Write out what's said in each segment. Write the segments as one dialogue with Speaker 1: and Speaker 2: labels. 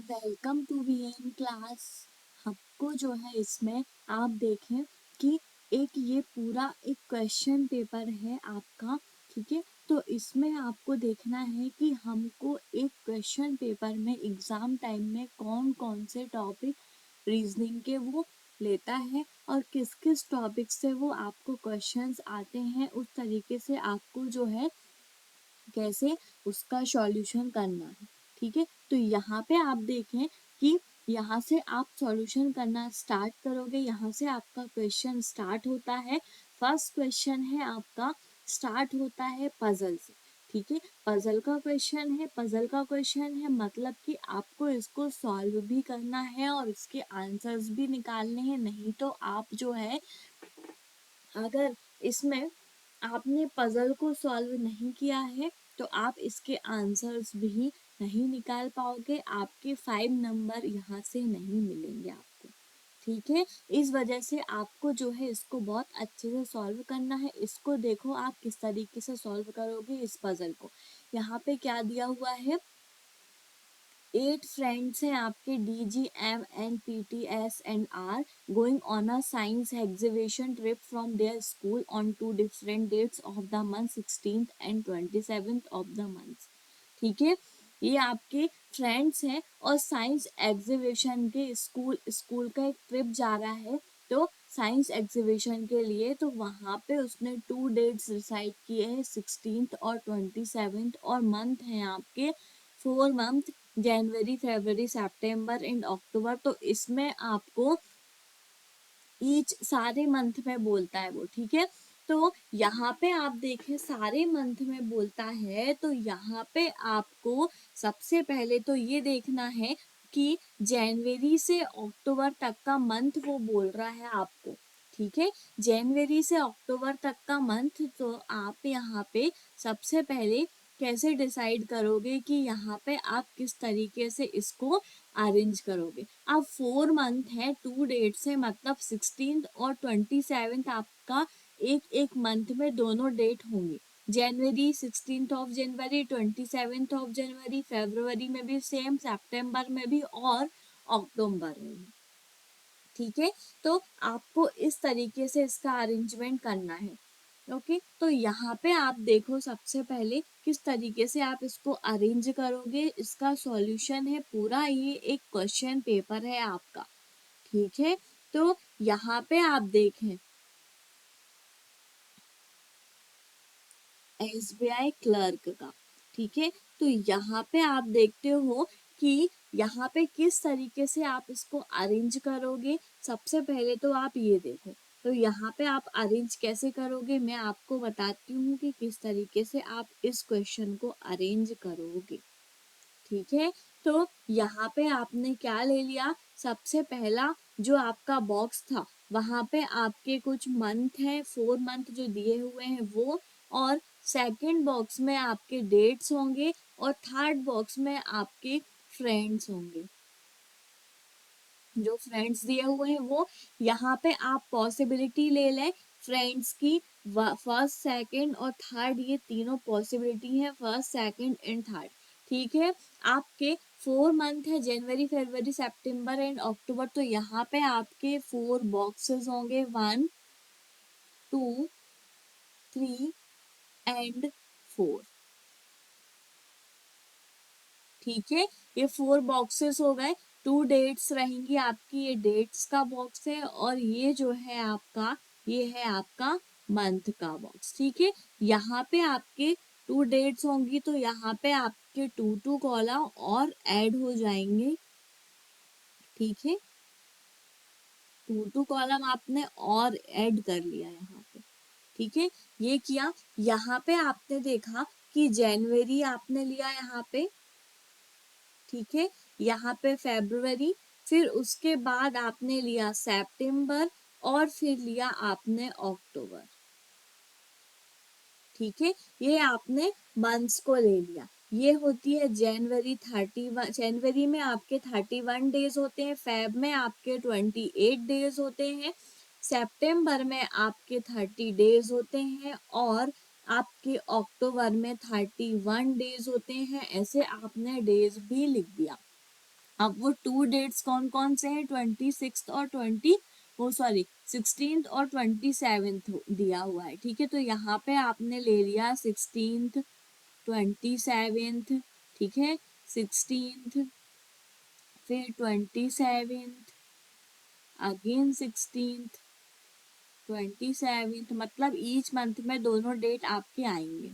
Speaker 1: Welcome to VN class. हमको जो है इसमें आप देखें कि एक ये पूरा एक क्वेश्चन पेपर है आपका। ठीक है, तो इसमें आपको देखना है कि हमको एक क्वेश्चन पेपर में एग्जाम टाइम में कौन कौन से टॉपिक रीजनिंग के वो लेता है और किस किस टॉपिक से वो आपको क्वेश्चंस आते हैं, उस तरीके से आपको जो है कैसे उसका सॉल्यूशन करना है। ठीक है, तो यहाँ पे आप देखें कि यहाँ से आप सॉल्यूशन करना स्टार्ट करोगे। यहाँ से आपका क्वेश्चन स्टार्ट होता है। फर्स्ट क्वेश्चन है आपका, स्टार्ट होता है पजल से। ठीक है, पजल का क्वेश्चन है। पजल का क्वेश्चन है मतलब कि आपको इसको सॉल्व भी करना है और इसके आंसर्स भी निकालने हैं। नहीं तो आप जो है, अगर इसमें आपने पजल को सॉल्व नहीं किया है तो आप इसके आंसर्स भी नहीं निकाल पाओगे। आपके 5 नंबर यहाँ से नहीं मिलेंगे आपको। ठीक है, इस वजह से आपको जो है इसको बहुत अच्छे से सॉल्व करना है। इसको देखो आप किस तरीके से सॉल्व करोगे इस पजल को। यहाँ पे क्या दिया हुआ है, 8 फ्रेंड्स हैं आपके, DGMNPTS and R going on a science exhibition trip from their school on 2 different dates of the month, 16th and 27th of the month। ठीक है, ये आपके फ्रेंड्स हैं और साइंस एग्जीबिशन के स्कूल का एक ट्रिप जा रहा है। तो साइंस एग्जीबिशन के लिए तो वहाँ पे उसने 2 डेट्स डिसाइड किए हैं, 16th और 27th, और मंथ हैं आपके 4 month, January February September and October. तो इसमें आपको ईच सारे मंथ में बोलता है वो। ठीक है, तो यहाँ पे आप देखें सारे मंथ में बोलता है, तो यहाँ पे आपको सबसे पहले तो ये देखना है कि जनवरी से अक्टूबर तक का मंथ वो बोल रहा है आपको। ठीक है, जनवरी से अक्टूबर तक का मंथ, तो आप यहाँ पे सबसे पहले कैसे डिसाइड करोगे कि यहाँ पे आप किस तरीके से इसको अरेंज करोगे। अब 4 मंथ है, 2 डेट्स है, मतलब 16th और 27th आपका एक एक मंथ में दोनों डेट होंगे। जनवरी 16th of January, 27th of January, फरवरी में भी सेम, सितंबर में भी और अक्टूबर में भी। ठीक है, तो आपको इस तरीके से इसका अरेंजमेंट करना है। ओके, तो यहाँ पे आप देखो सबसे पहले किस तरीके से आप इसको अरेंज करोगे। इसका सॉल्यूशन है पूरा, ये एक क्वेश्चन पेपर है आपका। ठीक है, तो यहाँ पे आप देखें SBI क्लर्क का। ठीक है, तो यहाँ पे आप देखते हो कि यहाँ पे किस तरीके से आप इसको अरेंज करोगे। सबसे पहले तो आप ये देखो, तो यहाँ पे आप अरेंज कैसे करोगे मैं आपको बताती हूँ कि किस तरीके से आप इस क्वेश्चन को अरेंज करोगे। ठीक है, तो यहाँ पे आपने क्या ले लिया, सबसे पहला जो आपका बॉक्स था वहां पे आपके कुछ मंथ हैं, 4 मंथ जो दिए हुए हैं वो, और सेकंड बॉक्स में आपके डेट्स होंगे और थर्ड बॉक्स में आपके फ्रेंड्स होंगे। जो फ्रेंड्स दिए हुए हैं वो, यहाँ पे आप पॉसिबिलिटी ले लें फ्रेंड्स की, फर्स्ट सेकंड और थर्ड, ये तीनों पॉसिबिलिटी है, फर्स्ट सेकंड एंड थर्ड। ठीक है, आपके 4 मंथ है, जनवरी फरवरी सितंबर एंड अक्टूबर, तो यहाँ पे आपके 4 बॉक्सेस होंगे, 1 2 3 एंड 4। ठीक है, ये 4 बॉक्सेस हो गए। 2 डेट्स रहेंगी आपकी, ये डेट्स का बॉक्स है, और ये जो है आपका, ये है आपका मंथ का बॉक्स। ठीक है, यहाँ पे आपके 2 डेट्स होंगी, तो यहाँ पे आपके 2 कॉलम और ऐड हो जाएंगे। ठीक है, 2 कॉलम आपने और ऐड कर लिया यहाँ पे। ठीक है, ये किया। यहाँ पे आपने देखा कि जनवरी आपने लिया यहाँ पे। ठीक है, यहाँ पे फरवरी, फिर उसके बाद आपने लिया सितंबर, और फिर लिया आपने अक्टूबर। ठीक है, ये आपने मंथ्स को ले लिया। ये होती है जनवरी 31, जनवरी में आपके 31 डेज होते हैं, फेब में आपके 28 डेज होते हैं, सितंबर में आपके 30 डेज होते हैं, और आपके अक्टूबर में 31 डेज होते हैं। ऐसे आपने डेज भी लिख दिया। अब वो 2 डेट्स कौन कौन से हैं, 26 और 16 और 27 दिया हुआ है, ठीक है। तो यहाँ पे आपने ले लिया 16, 27, ठीक है, 16, फिर 27, अगेन 16, 27, मतलब ईच मंथ में दोनों डेट आपके आएंगे,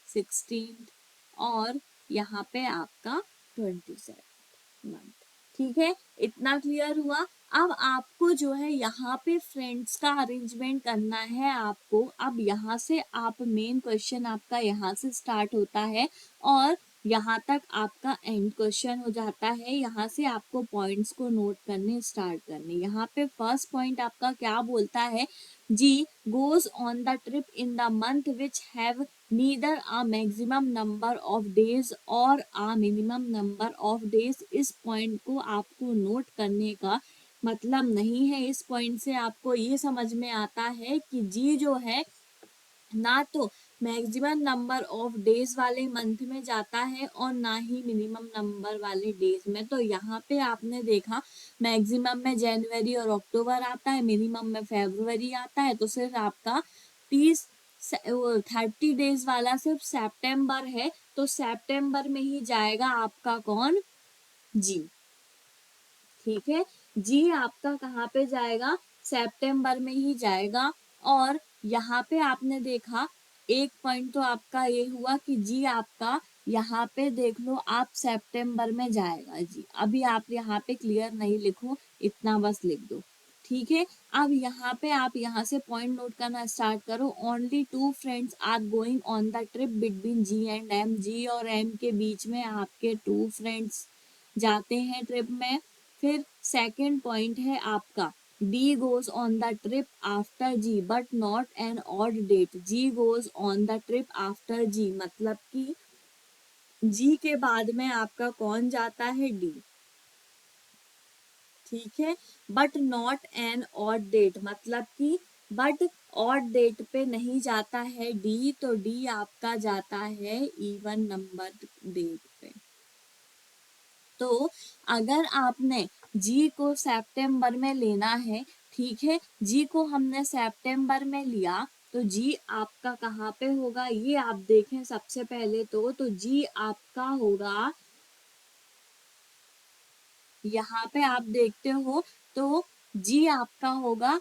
Speaker 1: 16 और यहाँ पे आपका 27 मंथ, ठीक है। इतना क्लियर हुआ। अब आपको जो है यहाँ पे फ्रेंड्स का अरेंजमेंट करना है आपको। अब यहाँ से आप मेन क्वेश्चन आपका यहाँ से स्टार्ट होता है और यहाँ तक आपका एंड क्वेश्चन हो जाता है। यहाँ से आपको पॉइंट्स को नोट करने स्टार्ट करने। यहाँ पे फर्स्ट पॉइंट आपका क्या बोलता है, जी goes on the trip in the month which have neither a maximum number of days or a minimum number of days। इस पॉइंट को आपको नोट करने का मतलब नहीं है। इस पॉइंट से आपको ये समझ में आता है कि जी जो है ना तो मैक्सिमम नंबर ऑफ डेज वाले मंथ में जाता है और ना ही मिनिमम नंबर वाले डेज में। तो यहाँ पे आपने देखा मैक्सिमम में जनवरी और अक्टूबर आता है, मिनिमम में फरवरी आता है, तो सिर्फ आपका 30 डेज वाला सिर्फ सितंबर है। तो सितंबर में ही जाएगा आपका कौन, जी, ठीक है। जी आपका कहाँ पे जाएगा, सितंबर में ही जाएगा। और यहाँ पे आपने देखा एक पॉइंट तो आपका ये हुआ कि जी आपका यहाँ पे देख लो आप सितंबर में जाएगा जी। अभी आप यहाँ पे क्लियर नहीं लिखो, इतना बस लिख दो, ठीक है। अब यहाँ पे आप यहाँ से पॉइंट नोट करना स्टार्ट करो। Only 2 friends are going on the trip between G and M. G और एम के बीच में आपके 2 फ्रेंड्स जाते हैं ट्रिप में। फिर सेकंड पॉइंट है आपका D goes on the trip after G but not an odd date. G goes on the trip after G, मतलब कि जी के बाद में आपका कौन जाता है, डी, ठीक है। But not an odd date, मतलब कि बट ऑड डेट पे नहीं जाता है डी, तो डी आपका जाता है इवन नंबर डेट पे। तो अगर आपने जी को सितंबर में लेना है, ठीक है, जी को हमने सितंबर में लिया, तो जी आपका कहाँ पे होगा ये आप देखें सबसे पहले तो जी आपका होगा यहाँ पे आप देखते हो तो जी आपका होगा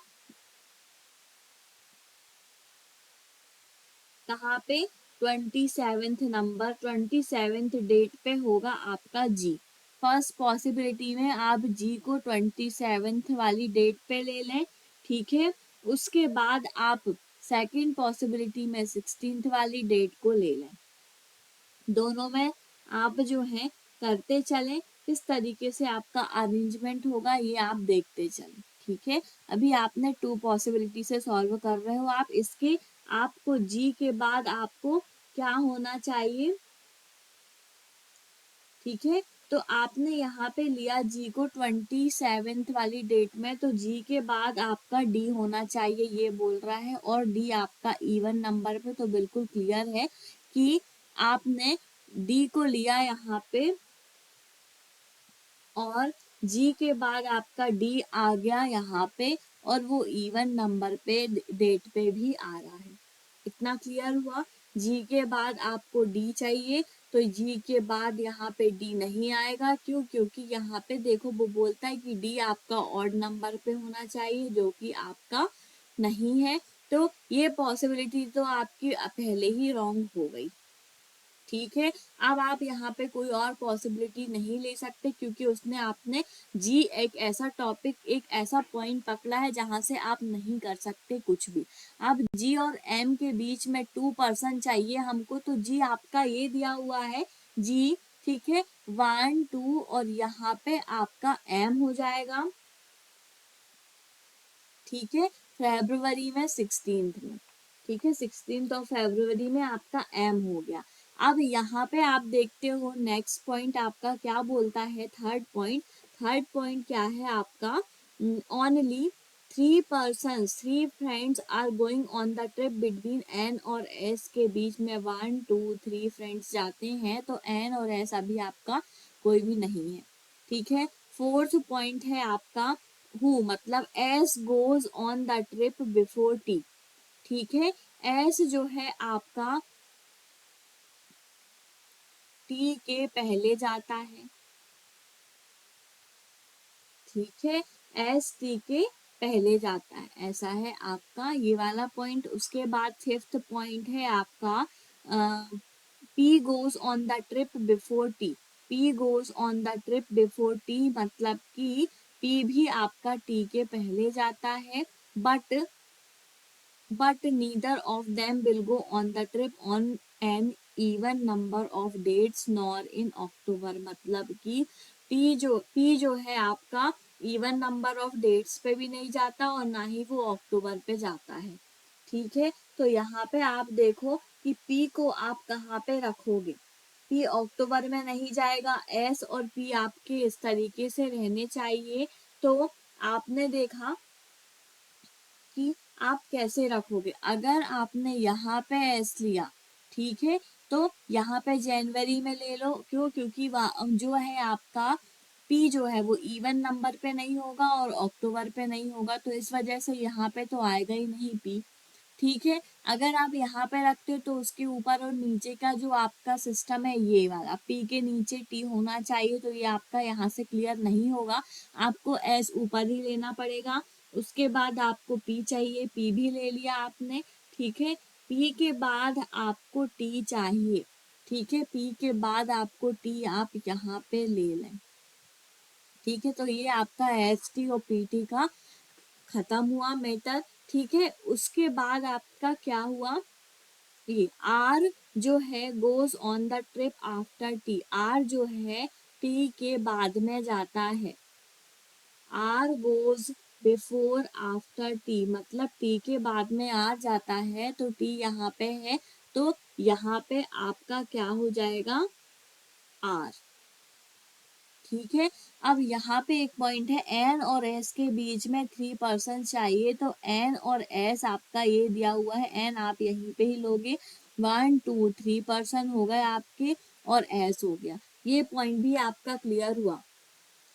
Speaker 1: कहाँ पे, 27 नंबर, 27 डेट पे होगा आपका जी। फर्स्ट पॉसिबिलिटी में आप जी को 27 वाली डेट पे ले लें, ठीक है। उसके बाद आप सेकंड पॉसिबिलिटी में 16 वाली डेट को ले लें। दोनों में आप जो है करते चलें, किस तरीके से आपका अरेंजमेंट होगा ये आप देखते चलें, ठीक है। अभी आपने 2 पॉसिबिलिटी से सॉल्व कर रहे हो आप। इसके आपको जी के बाद आपको क्या होना चाहिए, ठीक है। तो आपने यहाँ पे लिया जी को 27 वाली डेट में, तो जी के बाद आपका डी होना चाहिए ये बोल रहा है, और डी आपका इवन नंबर पे। तो बिल्कुल क्लियर है कि आपने डी को लिया यहाँ पे और जी के बाद आपका डी आ गया यहाँ पे, और वो इवन नंबर पे डेट पे भी आ रहा है। इतना क्लियर हुआ। जी के बाद आपको डी चाहिए, तो जी के बाद यहाँ पे डी नहीं आएगा, क्यों, क्योंकि यहाँ पे देखो वो बोलता है कि डी आपका ऑड नंबर पे होना चाहिए, जो कि आपका नहीं है। तो ये पॉसिबिलिटी तो आपकी पहले ही रॉन्ग हो गई, ठीक है। अब आप यहाँ पे कोई और पॉसिबिलिटी नहीं ले सकते, क्योंकि उसने आपने जी एक ऐसा टॉपिक, एक ऐसा पॉइंट पकड़ा है जहां से आप नहीं कर सकते कुछ भी। अब जी और एम के बीच में 2% चाहिए हमको, तो जी आपका ये दिया हुआ है जी, ठीक है, 1 2, और यहाँ पे आपका एम हो जाएगा, ठीक है, फरवरी में 16 में, ठीक है, 16 ऑफ फरवरी में आपका एम हो गया। अब यहाँ पे आप देखते हो नेक्स्ट पॉइंट आपका क्या बोलता है, थर्ड पॉइंट क्या है आपका, only 3 friends are going on the trip between N और एस के बीच में 1 2 3 फ्रेंड्स जाते हैं, तो एन और एस अभी आपका कोई भी नहीं है, ठीक है। फोर्थ पॉइंट है आपका हु, मतलब S goes on the trip before T. ठीक है, एस जो है आपका टी के पहले जाता है। ठीक है, एस टी के पहले जाता है, ऐसा है आपका ये वाला पॉइंट। उसके बाद फिफ्थ पॉइंट है आपका P goes on the trip before T. P goes on the trip before T मतलब कि पी भी आपका टी के पहले जाता है, but neither of them will go on the trip on an even number of dates nor in October। मतलब कि पी जो है आपका इवन नंबर ऑफ डेट्स पे भी नहीं जाता और ना ही वो अक्टूबर पे जाता है। ठीक है, तो यहाँ पे आप देखो कि पी को आप कहाँ पे रखोगे। पी अक्टूबर में नहीं जाएगा, एस और पी आपके इस तरीके से रहने चाहिए। तो आपने देखा कि आप कैसे रखोगे। अगर आपने यहाँ पे एस लिया, ठीक है, तो यहाँ पे जनवरी में ले लो। क्यों? क्योंकि जो है आपका पी जो है वो इवन नंबर पे नहीं होगा और अक्टूबर पे नहीं होगा, तो इस वजह से यहाँ पे तो आएगा ही नहीं पी। ठीक है, अगर आप यहाँ पे रखते हो तो उसके ऊपर और नीचे का जो आपका सिस्टम है ये वाला पी के नीचे टी होना चाहिए, तो ये आपका यहाँ से क्लियर नहीं होगा। आपको एस ऊपर ही लेना पड़ेगा। उसके बाद आपको पी चाहिए, पी भी ले लिया आपने। ठीक है, पी के बाद आपको टी चाहिए। ठीक है, पी के बाद आपको टी आप यहाँ पे ले लें। ठीक है, तो ये आपका एस टी और पी टी का खत्म हुआ मैटर। ठीक है, उसके बाद आपका क्या हुआ, ये आर जो है goes on the trip after T. R जो है टी के बाद में जाता है। R goes before after T मतलब टी के बाद में आर जाता है, तो टी यहाँ पे है, तो यहाँ पे आपका क्या हो जाएगा, आर। ठीक है, अब यहाँ पे एक पॉइंट है, एन और एस के बीच में 3% चाहिए, तो एन और एस आपका ये दिया हुआ है, एन आप यहीं पे ही लोगे। 1 2 3% हो गए आपके और एस हो गया। ये पॉइंट भी आपका क्लियर हुआ।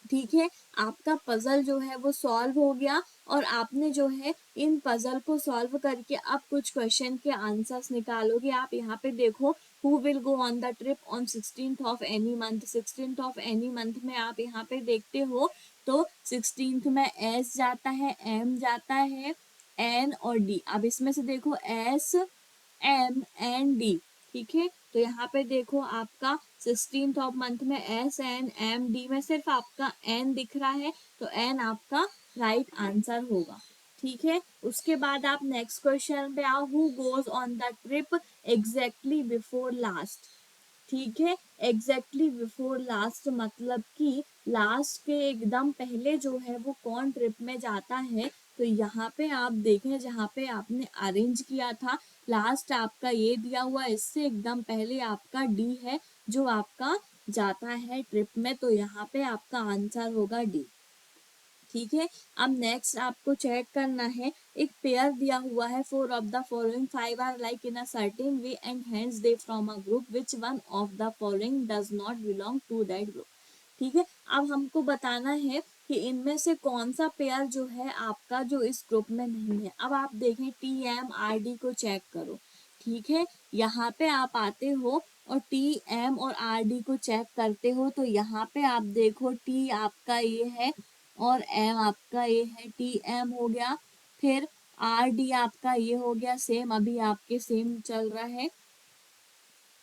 Speaker 1: ठीक है, आपका पजल जो है वो सॉल्व हो गया और आपने जो है इन पजल को सॉल्व करके अब कुछ क्वेश्चन के आंसर्स निकालोगे। आप यहाँ पे देखो, who will go on the trip on 16th of any month. 16th of any month में आप यहाँ पे देखते हो तो 16th में एस जाता है, एम जाता है, एन और डी। अब इसमें से देखो एस एम एन डी। ठीक है, तो यहाँ पे देखो आपका 16th ऑफ मंथ में एस एन एम डी में सिर्फ आपका एन दिख रहा है, तो एन आपका राइट आंसर होगा। ठीक है, उसके बाद आप नेक्स्ट क्वेश्चन पे आओ, who goes on the trip exactly before last. ठीक है, एग्जैक्टली बिफोर लास्ट मतलब कि लास्ट के एकदम पहले जो है वो कौन ट्रिप में जाता है। तो यहाँ पे आप देखें, जहाँ पे आपने अरेंज किया था लास्ट आपका ये दिया हुआ, इससे एकदम पहले आपका डी है जो आपका जाता है ट्रिप में, तो यहाँ पे आपका आंसर होगा डी। ठीक है, अब नेक्स्ट आपको चेक करना है, एक पेयर दिया हुआ है, 4 of the following 5 are like in a certain way and hence they from a group which one of the following does not belong to that group. ठीक है, अब हमको बताना है कि इनमें से कौन सा पेयर जो है आपका जो इस ग्रुप में नहीं है। अब आप देखें, टी एम आर डी को चेक करो। ठीक है, यहाँ पे आप आते हो और टी एम और आर डी को चेक करते हो, तो यहाँ पे आप देखो टी आपका ये है और एम आपका ये है, टी एम हो गया। फिर आर डी आपका ये हो गया, सेम अभी आपके सेम चल रहा है।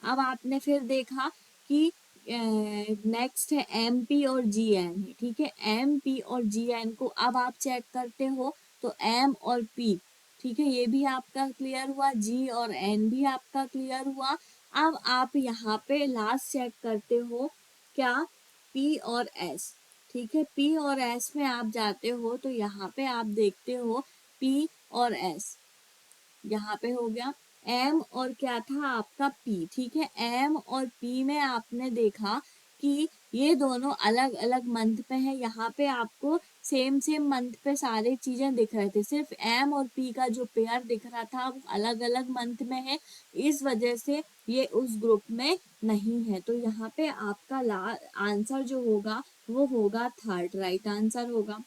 Speaker 1: अब आपने फिर देखा कि नेक्स्ट है एम पी और जी एन है। ठीक है, एम पी और जी एन को अब आप चेक करते हो तो एम और पी, ठीक है, ये भी आपका क्लियर हुआ, जी और एन भी आपका क्लियर हुआ। अब आप यहाँ पे लास्ट चेक करते हो क्या, पी और एस। ठीक है, पी और एस में आप जाते हो तो यहाँ पे आप देखते हो पी और एस, यहाँ पे हो गया एम और क्या था आपका पी। ठीक है, एम और पी में आपने देखा कि ये दोनों अलग अलग मंथ पे है। यहाँ पे आपको सेम सेम मंथ पे सारे चीजें दिख रहे थे, सिर्फ एम और पी का जो पेयर दिख रहा था वो अलग अलग मंथ में है, इस वजह से ये उस ग्रुप में नहीं है। तो यहाँ पे आपका आंसर जो होगा वो होगा थर्ड, राइट आंसर होगा।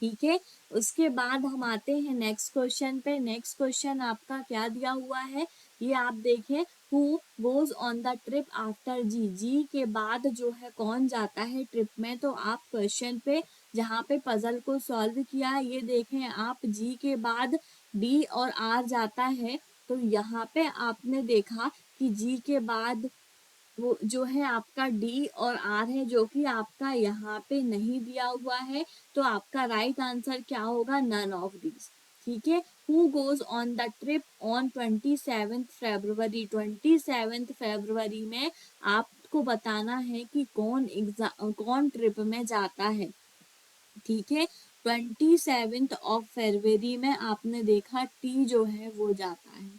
Speaker 1: ठीक है, उसके बाद हम आते हैं नेक्स्ट क्वेश्चन पे। नेक्स्ट क्वेश्चन आपका क्या दिया हुआ है, ये आप देखें, who goes on the trip after G, G के बाद जो है कौन जाता है ट्रिप में। तो आप क्वेश्चन पे जहाँ पे पजल को सॉल्व किया है ये देखें आप, जी के बाद डी और आर जाता है, तो यहाँ पे आपने देखा कि जी के बाद वो जो है आपका डी और आर है, जो कि आपका यहाँ पे नहीं दिया हुआ है। तो आपका राइट आंसर क्या होगा, नन ऑफ दीज। ठीक है, who goes on the trip on 27 फरवरी, 27 फरवरी में आपको बताना है कि कौन ट्रिप में जाता है। ठीक है, 27 फरवरी में आपने देखा टी जो है वो जाता है।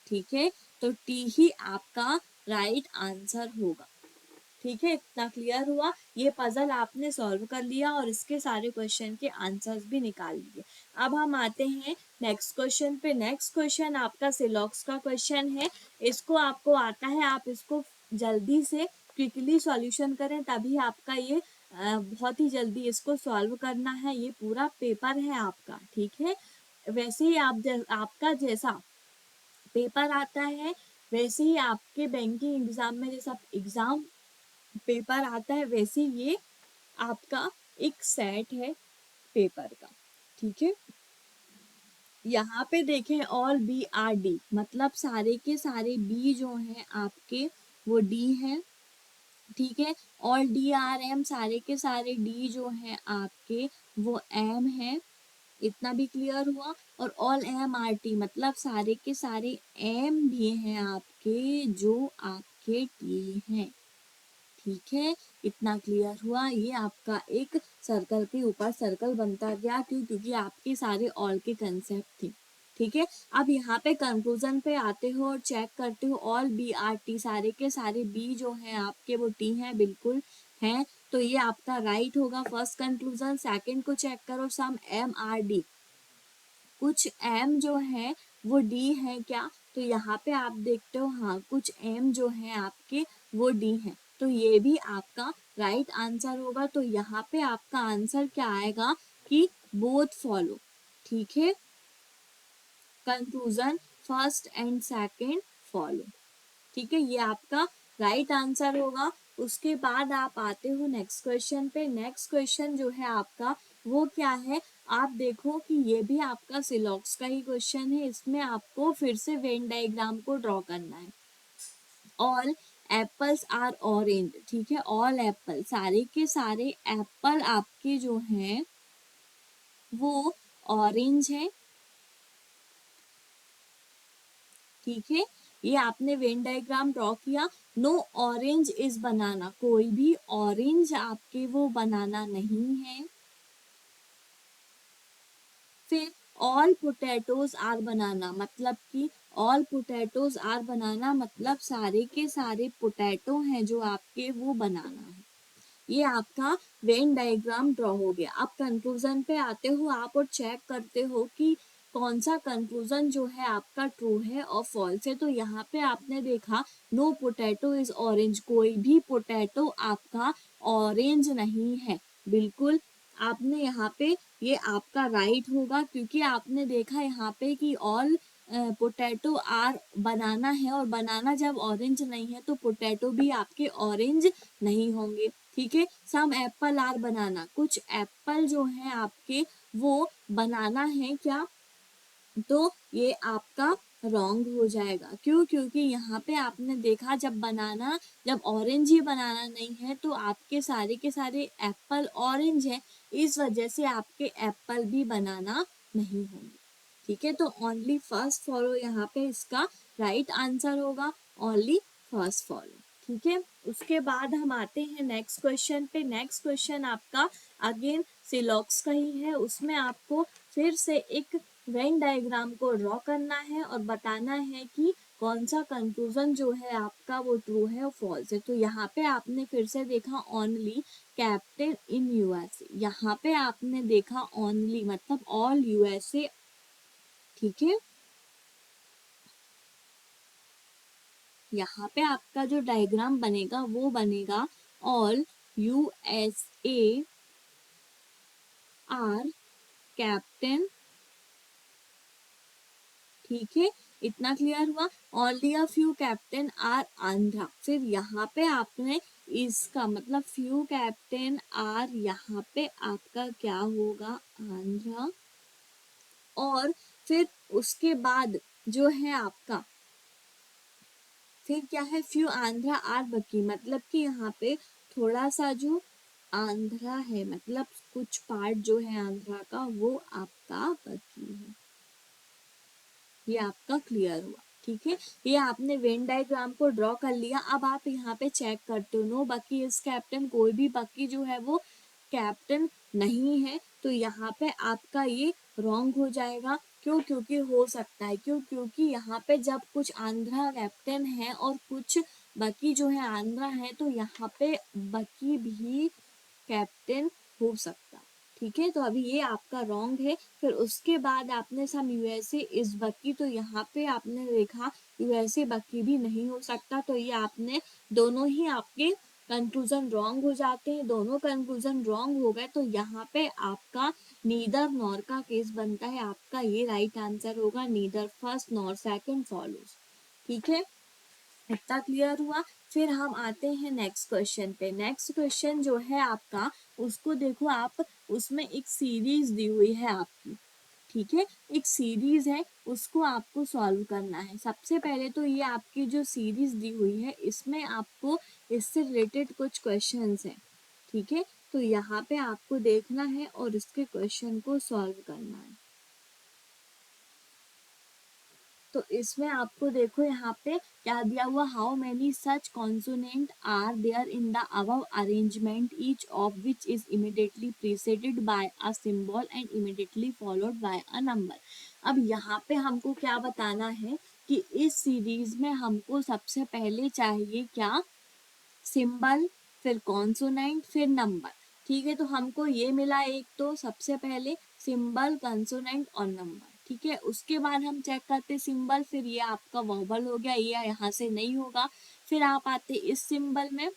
Speaker 1: ठीक है, तो टी ही आपका राइट आंसर होगा। ठीक है, इतना क्लियर हुआ, ये पजल आपने सॉल्व कर लिया और इसके सारे क्वेश्चन के आंसर्स भी निकाल लिए। अब हम आते हैं नेक्स्ट क्वेश्चन पे। नेक्स्ट क्वेश्चन आपका सिलॉक्स का क्वेश्चन है, इसको आपको आता है, आप इसको जल्दी से क्विकली सॉल्यूशन करें, तभी आपका ये बहुत ही जल्दी इसको सॉल्व करना है, ये पूरा पेपर है आपका। ठीक है, वैसे ही आपका जैसा पेपर आता है वैसे ही आपके बैंकिंग एग्जाम में जैसा एग्जाम पेपर आता है, वैसे ये आपका एक सेट है पेपर का। ठीक है, यहाँ पे देखें ऑल बी आर डी, मतलब सारे के सारे बी जो हैं आपके वो डी हैं। ठीक है, ऑल डी आर एम, सारे के सारे डी जो हैं आपके वो एम है, इतना भी क्लियर हुआ। और ऑल एम आर टी, मतलब सारे के सारे एम भी हैं आपके जो आपके टी हैं। ठीक है, इतना क्लियर हुआ, ये आपका एक सर्कल के ऊपर सर्कल बनता गया, क्योंकि आपके सारे ऑल के कंसेप्ट थे। ठीक है, अब यहाँ पे कंक्लूजन पे आते हो और चेक करते हो, ऑल बी आर टी, सारे के सारे बी जो हैं आपके वो टी हैं, बिल्कुल हैं, तो ये आपका राइट होगा फर्स्ट कंक्लूजन। सेकंड को चेक करो, सम एम आर डी, कुछ एम जो है वो डी है क्या, तो यहाँ पे आप देखते हो हाँ कुछ एम जो है आपके वो डी है, तो ये भी आपका राइट आंसर होगा। तो यहाँ पे आपका आंसर क्या आएगा कि बोथ फॉलो। ठीक है, conclusion first and second follow. ठीक है, ये आपका राइट आंसर होगा। उसके बाद आप आते हो नेक्स्ट क्वेश्चन पे। नेक्स्ट क्वेश्चन जो है आपका वो क्या है, आप देखो कि ये भी आपका सिलॉक्स का ही क्वेश्चन है, इसमें आपको फिर से वेन डायग्राम को ड्रॉ करना है। ऑल एप्पल्स आर ऑरेंज, ठीक है, ऑल एप्पल, सारे के सारे एप्पल आपके जो हैं वो ऑरेंज है। ठीक है, ये आपने वेन डायग्राम ड्रॉ किया। नो ऑरेंज इज बनाना, कोई भी ऑरेंज आपके वो बनाना नहीं है। फिर ऑल पोटैटोज आर बनाना, मतलब कि ऑल पोटैटोज आर बनाना मतलब सारे के सारे पोटैटो हैं जो आपके वो बनाना है। ये आपका वेन डायग्राम ड्रॉ हो गया। अब कंक्लूजन पे आते हो आप और चेक करते हो कि कौन सा कंक्लूजन जो है आपका ट्रू है और फॉल्स है। तो यहाँ पे आपने देखा नो पोटैटो इज ऑरेंज, कोई भी पोटैटो आपका ऑरेंज नहीं है, बिल्कुल आपने यहाँ पे ये आपका राइट होगा, क्योंकि आपने देखा यहाँ पे कि ऑल पोटैटो आर बनाना है, और बनाना जब ऑरेंज नहीं है तो पोटैटो भी आपके ऑरेंज नहीं होंगे। ठीक है, सम एप्पल आर बनाना, कुछ एप्पल जो है आपके वो बनाना है क्या, तो ये आपका रॉन्ग हो जाएगा। क्यों, क्योंकि यहाँ पे आपने देखा जब ऑरेंज ही बनाना नहीं है तो आपके सारे एप्पल ऑरेंज है, इस वजह से आपके एप्पल भी बनाना नहीं होंगे। ठीक है, तो ओनली फर्स्ट फॉलो यहाँ पे इसका राइट आंसर होगा, ओनली फर्स्ट फॉलो। ठीक है, उसके बाद हम आते हैं नेक्स्ट क्वेश्चन पे। नेक्स्ट क्वेश्चन आपका अगेन सिलॉक्स का ही है, उसमें आपको फिर से एक वेन डायग्राम को ड्रॉ करना है और बताना है कि कौन सा कंक्लूजन जो है आपका वो ट्रू है और फॉल्स है। तो यहाँ पे आपने फिर से देखा ओनली कैप्टन इन यूएसए, यहाँ पे आपने देखा ओनली मतलब ऑल यूएसए, ठीक है। यहाँ पे आपका जो डायग्राम बनेगा वो बनेगा ऑल यूएसए आर कैप्टन, ठीक है। इतना क्लियर हुआ। Only a few captain are Andhra, फिर यहाँ पे आपने इसका मतलब फ्यू कैप्टन आर, यहाँ पे आपका क्या होगा आंध्रा, और फिर उसके बाद जो है आपका फिर क्या है फ्यू आंध्रा आर बकी, मतलब कि यहाँ पे थोड़ा सा जो आंध्रा है मतलब कुछ पार्ट जो है आंध्रा का वो आपका बकी है। ये आपका क्लियर हुआ, ठीक है। ये आपने वेन डायग्राम को ड्रॉ कर लिया। अब आप यहाँ पे चेक करते हो नो बकी इज कैप्टन, कोई भी बकी जो है वो कैप्टन नहीं है, तो यहाँ पे आपका ये रॉन्ग हो जाएगा। क्यों? क्योंकि हो सकता है, क्यों? क्योंकि यहाँ पे जब कुछ आंध्रा कैप्टन है और कुछ बकी जो है आंध्रा है, तो यहाँ पे बकी भी कैप्टन हो सकता, ठीक है। तो अभी ये आपका रॉन्ग है। फिर उसके बाद आपने सम यूएसए इस बक्की, तो यहाँ पे आपने देखा यूएसए बक्की भी नहीं हो सकता, तो ये आपने दोनों ही आपके कंक्लूजन रॉन्ग हो जाते हैं। दोनों कंक्लूजन रॉन्ग हो गए तो यहाँ पे आपका नीदर नॉर का केस बनता है। आपका ये राइट आंसर होगा, neither first nor second follows, ठीक है। इतना क्लियर हुआ। फिर हम आते हैं नेक्स्ट क्वेश्चन पे। नेक्स्ट क्वेश्चन जो है आपका उसको देखो आप, उसमें एक सीरीज दी हुई है आपकी, ठीक है। एक सीरीज है उसको आपको सॉल्व करना है। सबसे पहले तो ये आपकी जो सीरीज दी हुई है इसमें आपको इससे रिलेटेड कुछ क्वेश्चंस हैं, ठीक है। तो यहाँ पे आपको देखना है और इसके क्वेश्चन को सॉल्व करना है। तो इसमें आपको देखो यहाँ पे क्या दिया हुआ, how many such consonant are there in the above arrangement each of which is immediately preceded by a symbol and immediately followed by a number. अब यहाँ पे हमको क्या बताना है कि इस सीरीज में हमको सबसे पहले चाहिए क्या, सिंबल, फिर कॉन्सोनेंट, फिर नंबर, ठीक है। तो हमको ये मिला एक, तो सबसे पहले सिंबल, कंसोनेंट और नंबर, ठीक है। उसके बाद हम चेक करते सिंबल, फिर ये आपका वर्बल हो गया, ये यहाँ से नहीं होगा। फिर आप आते इस सिंबल में,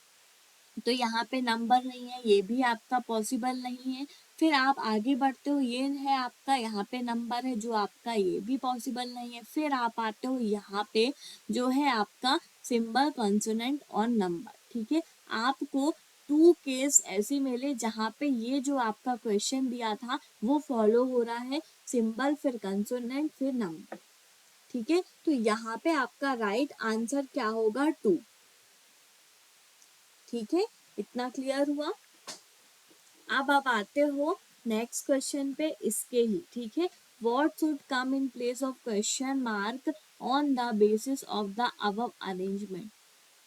Speaker 1: तो यहाँ पे नंबर नहीं है, ये भी आपका पॉसिबल नहीं है। फिर आप आगे बढ़ते हो, ये है आपका यहाँ पे नंबर है जो आपका ये भी पॉसिबल नहीं है। फिर आप आते हो यहाँ पे जो है आपका सिंबल, कंसोनेंट और नंबर, ठीक है। आपको टू केस ऐसे मिले जहाँ पे ये जो आपका क्वेश्चन दिया था वो फॉलो हो रहा है, सिंबल फिर कंसोनेंट फिर नंबर, ठीक है। तो यहाँ पे आपका राइट आंसर क्या होगा, टू, ठीक है। इतना क्लियर हुआ। अब आप आते हो नेक्स्ट क्वेश्चन पे इसके ही, ठीक है। What should come in place of question mark on the basis of the above arrangement.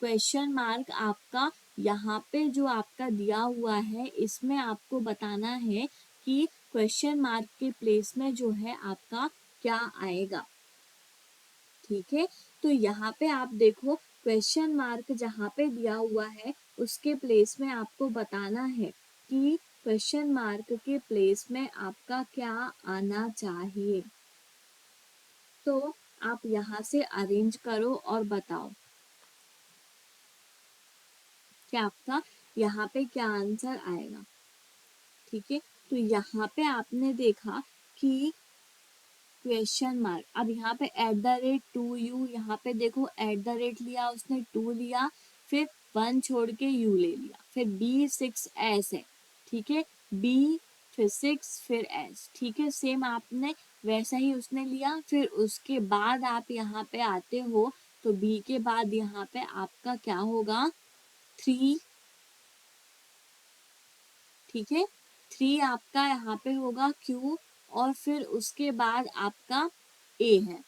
Speaker 1: Question mark आपका यहाँ पे जो आपका दिया हुआ है इसमें आपको बताना है कि क्वेश्चन मार्क के प्लेस में जो है आपका क्या आएगा, ठीक है। तो यहाँ पे आप देखो क्वेश्चन मार्क जहाँ पे दिया हुआ है उसके प्लेस में आपको बताना है कि क्वेश्चन मार्क के प्लेस में आपका क्या आना चाहिए। तो आप यहाँ से अरेंज करो और बताओ कि आपका यहाँ पे क्या आंसर आएगा, ठीक है। तो यहाँ पे आपने देखा कि क्वेश्चन मार्क, अब यहाँ पे at the rate to you, यहाँ पे देखो एट द रेट लिया उसने, टू लिया, फिर वन छोड़ के यू ले लिया, फिर बी सिक्स एस है, ठीक है। बी फिर सिक्स फिर एस, ठीक है। सेम आपने वैसा ही उसने लिया। फिर उसके बाद आप यहाँ पे आते हो तो बी के बाद यहाँ पे आपका क्या होगा, थ्री, ठीक है। थ्री आपका यहाँ पे होगा क्यू, और फिर उसके बाद आपका ए है,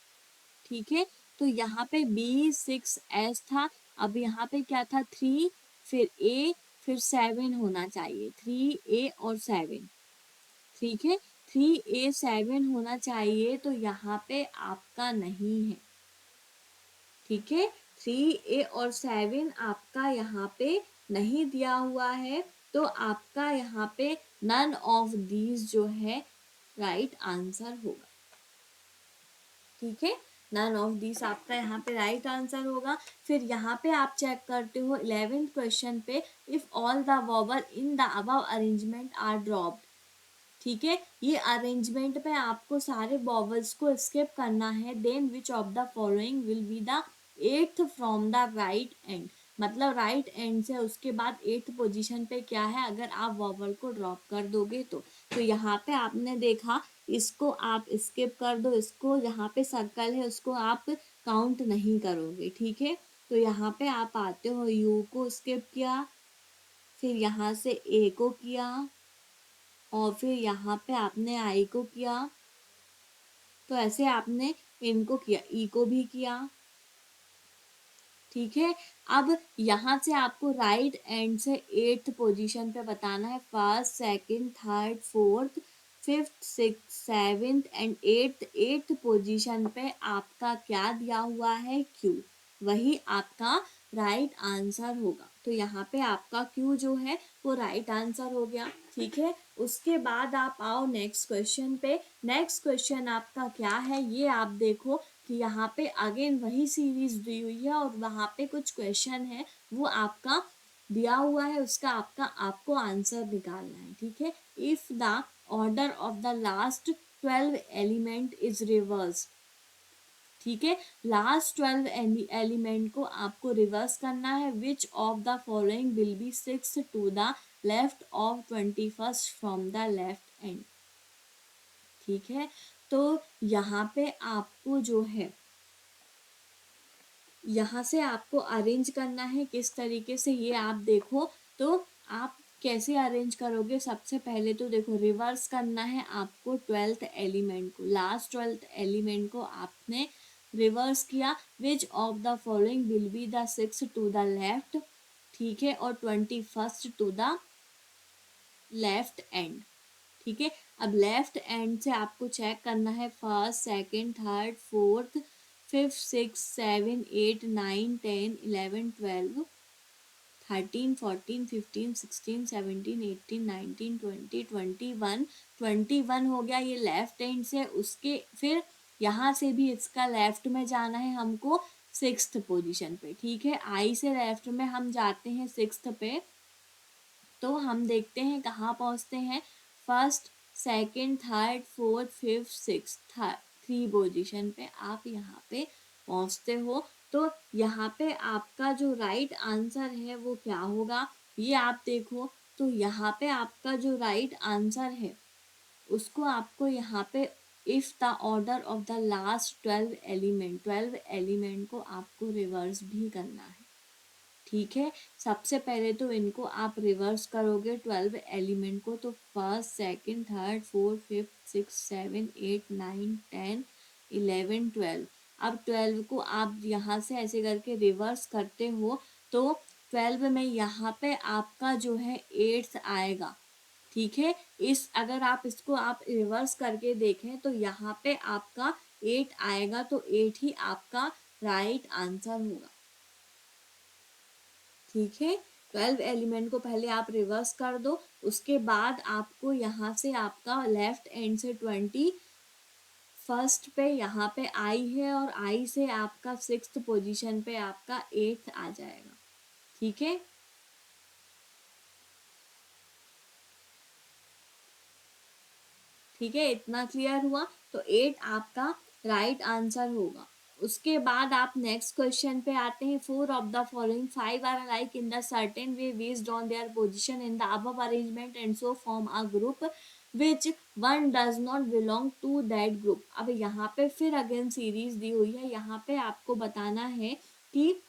Speaker 1: ठीक है। तो यहाँ पे बी सिक्स एस था, अब यहाँ पे क्या था, थ्री फिर ए फिर सेवन होना चाहिए, थ्री ए और सेवन, ठीक है। थ्री ए सेवन होना चाहिए, तो यहाँ पे आपका नहीं है, ठीक है, 3A और 7 आपका यहाँ पे नहीं दिया हुआ है, तो आपका यहाँ पे नन ऑफ दीज जो है राइट आंसर होगा। ठीक है, नन ऑफ दिस आपका यहाँ पे राइट आंसर होगा। फिर यहाँ पे आप चेक करते हो 11th क्वेश्चन पे, if all the vowel in the above arrangement are dropped. ठीक है, ये अरेंजमेंट पे आपको सारे वॉवल्स को स्किप करना है, then which of the following will be the eighth from the right end. मतलब राइट एंड से उसके बाद एट्थ पोजीशन पे क्या है, अगर आप वॉवल को ड्रॉप कर दोगे तो यहाँ पे आपने देखा, इसको आप स्किप कर दो, इसको यहाँ पे सर्कल है उसको आप काउंट नहीं करोगे। ठीक है, तो यहाँ पे आप आते हो, यू को स्किप किया, फिर यहाँ से ए को किया, और फिर यहाँ पे आपने आई को किया, तो ऐसे आपने इनको किया, ई को भी किया। ठीक है, अब यहाँ से आपको राइट एंड से एट्थ पोजीशन पे बताना है, first second third fourth fifth six seventh and eighth position पे आपका क्या दिया हुआ है, क्यू, वही आपका राइट आंसर होगा। तो यहाँ पे आपका क्यू जो है वो राइट आंसर हो गया। ठीक है, उसके बाद आप आओ नेक्स्ट क्वेश्चन पे। नेक्स्ट क्वेश्चन आपका क्या है ये आप देखो कि यहाँ पे अगेन वही सीरीज दी हुई है और वहाँ पे कुछ क्वेश्चन है वो आपका दिया हुआ है, उसका आपको आंसर निकालना है। ठीक है, if the order of the last 12 element is reverse. ठीक है, लास्ट 12 एलिमेंट को आपको रिवर्स करना है, which of the following will be 6 to the left of 21st from the left end. ठीक है, तो यहाँ पे आपको जो है यहाँ से आपको अरेंज करना है किस तरीके से, ये आप देखो। तो आप कैसे अरेंज करोगे, सबसे पहले तो देखो रिवर्स करना है आपको 12th एलिमेंट को, लास्ट 12th एलिमेंट को आपने रिवर्स किया, which of the following will be the 6 to the left. ठीक है, और 21st to the left end. ठीक है, अब लेफ्ट एंड से आपको चेक करना है, first second third fourth fifth six seven eight nine 10 11 12 13 14 15 16 17 18 19 20 21 21 हो गया ये लेफ्ट एंड से। उसके फिर यहाँ से भी इसका लेफ्ट में जाना है हमको, सिक्स्थ पोजीशन पे। ठीक है, आई से लेफ्ट में हम जाते हैं सिक्स्थ पे, तो हम देखते हैं कहाँ पहुँचते हैं, first second third fourth fifth six three position पे आप यहाँ पे पहुँचते हो। तो यहाँ पे आपका जो राइट आंसर है वो क्या होगा, ये आप देखो। तो यहाँ पे आपका जो राइट आंसर है उसको आपको यहाँ पे if the order of the last 12 element को आपको रिवर्स भी करना है। ठीक है, सबसे पहले तो इनको आप रिवर्स करोगे 12 एलिमेंट को, तो first second third fourth fifth six seven eight nine 10 11 12। अब 12 को आप यहाँ से ऐसे करके रिवर्स करते हो, तो 12 में यहाँ पे आपका जो है एट्थ आएगा। ठीक है, इस अगर आप इसको आप रिवर्स करके देखें तो यहाँ पे आपका 8 आएगा, तो 8 ही आपका राइट आंसर होगा। ठीक है, 12 एलिमेंट को पहले आप रिवर्स कर दो, उसके बाद आपको यहाँ से आपका लेफ्ट एंड से 21st पे यहाँ पे आई है, और आई से आपका सिक्स्थ पोजीशन पे आपका एट्थ आ जाएगा। ठीक है, ठीक है, इतना क्लियर हुआ। तो 8 आपका राइट आंसर होगा। उसके बाद आप नेक्स्ट क्वेश्चन पे आते हैं, four of the following five are like in the certain way based on their position in the above arrangement and so form a group which one does not belong to that group. अब यहाँ पे फिर again series दी हुई है, यहाँ पे आपको बताना है कि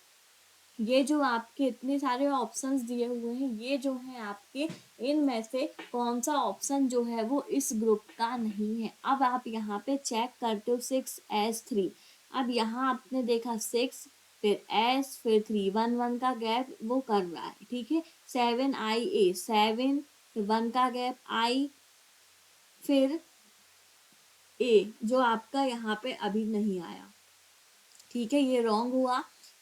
Speaker 1: ये जो आपके इतने सारे ऑप्शंस दिए हुए हैं, ये जो है आपके इनमें से कौन सा ऑप्शन जो है वो इस ग्रुप का नहीं है। अब आप यहाँ पे चेक करते हो 6s3। अब यहाँ आपने देखा 6 फिर s फिर 3 1 1 का गैप वो कर रहा है। ठीक है, 7ia 7 फिर 1 का गैप i फिर a जो आपका यहाँ पे अभी नहीं आया। ठीक है, ये रॉन्ग हुआ।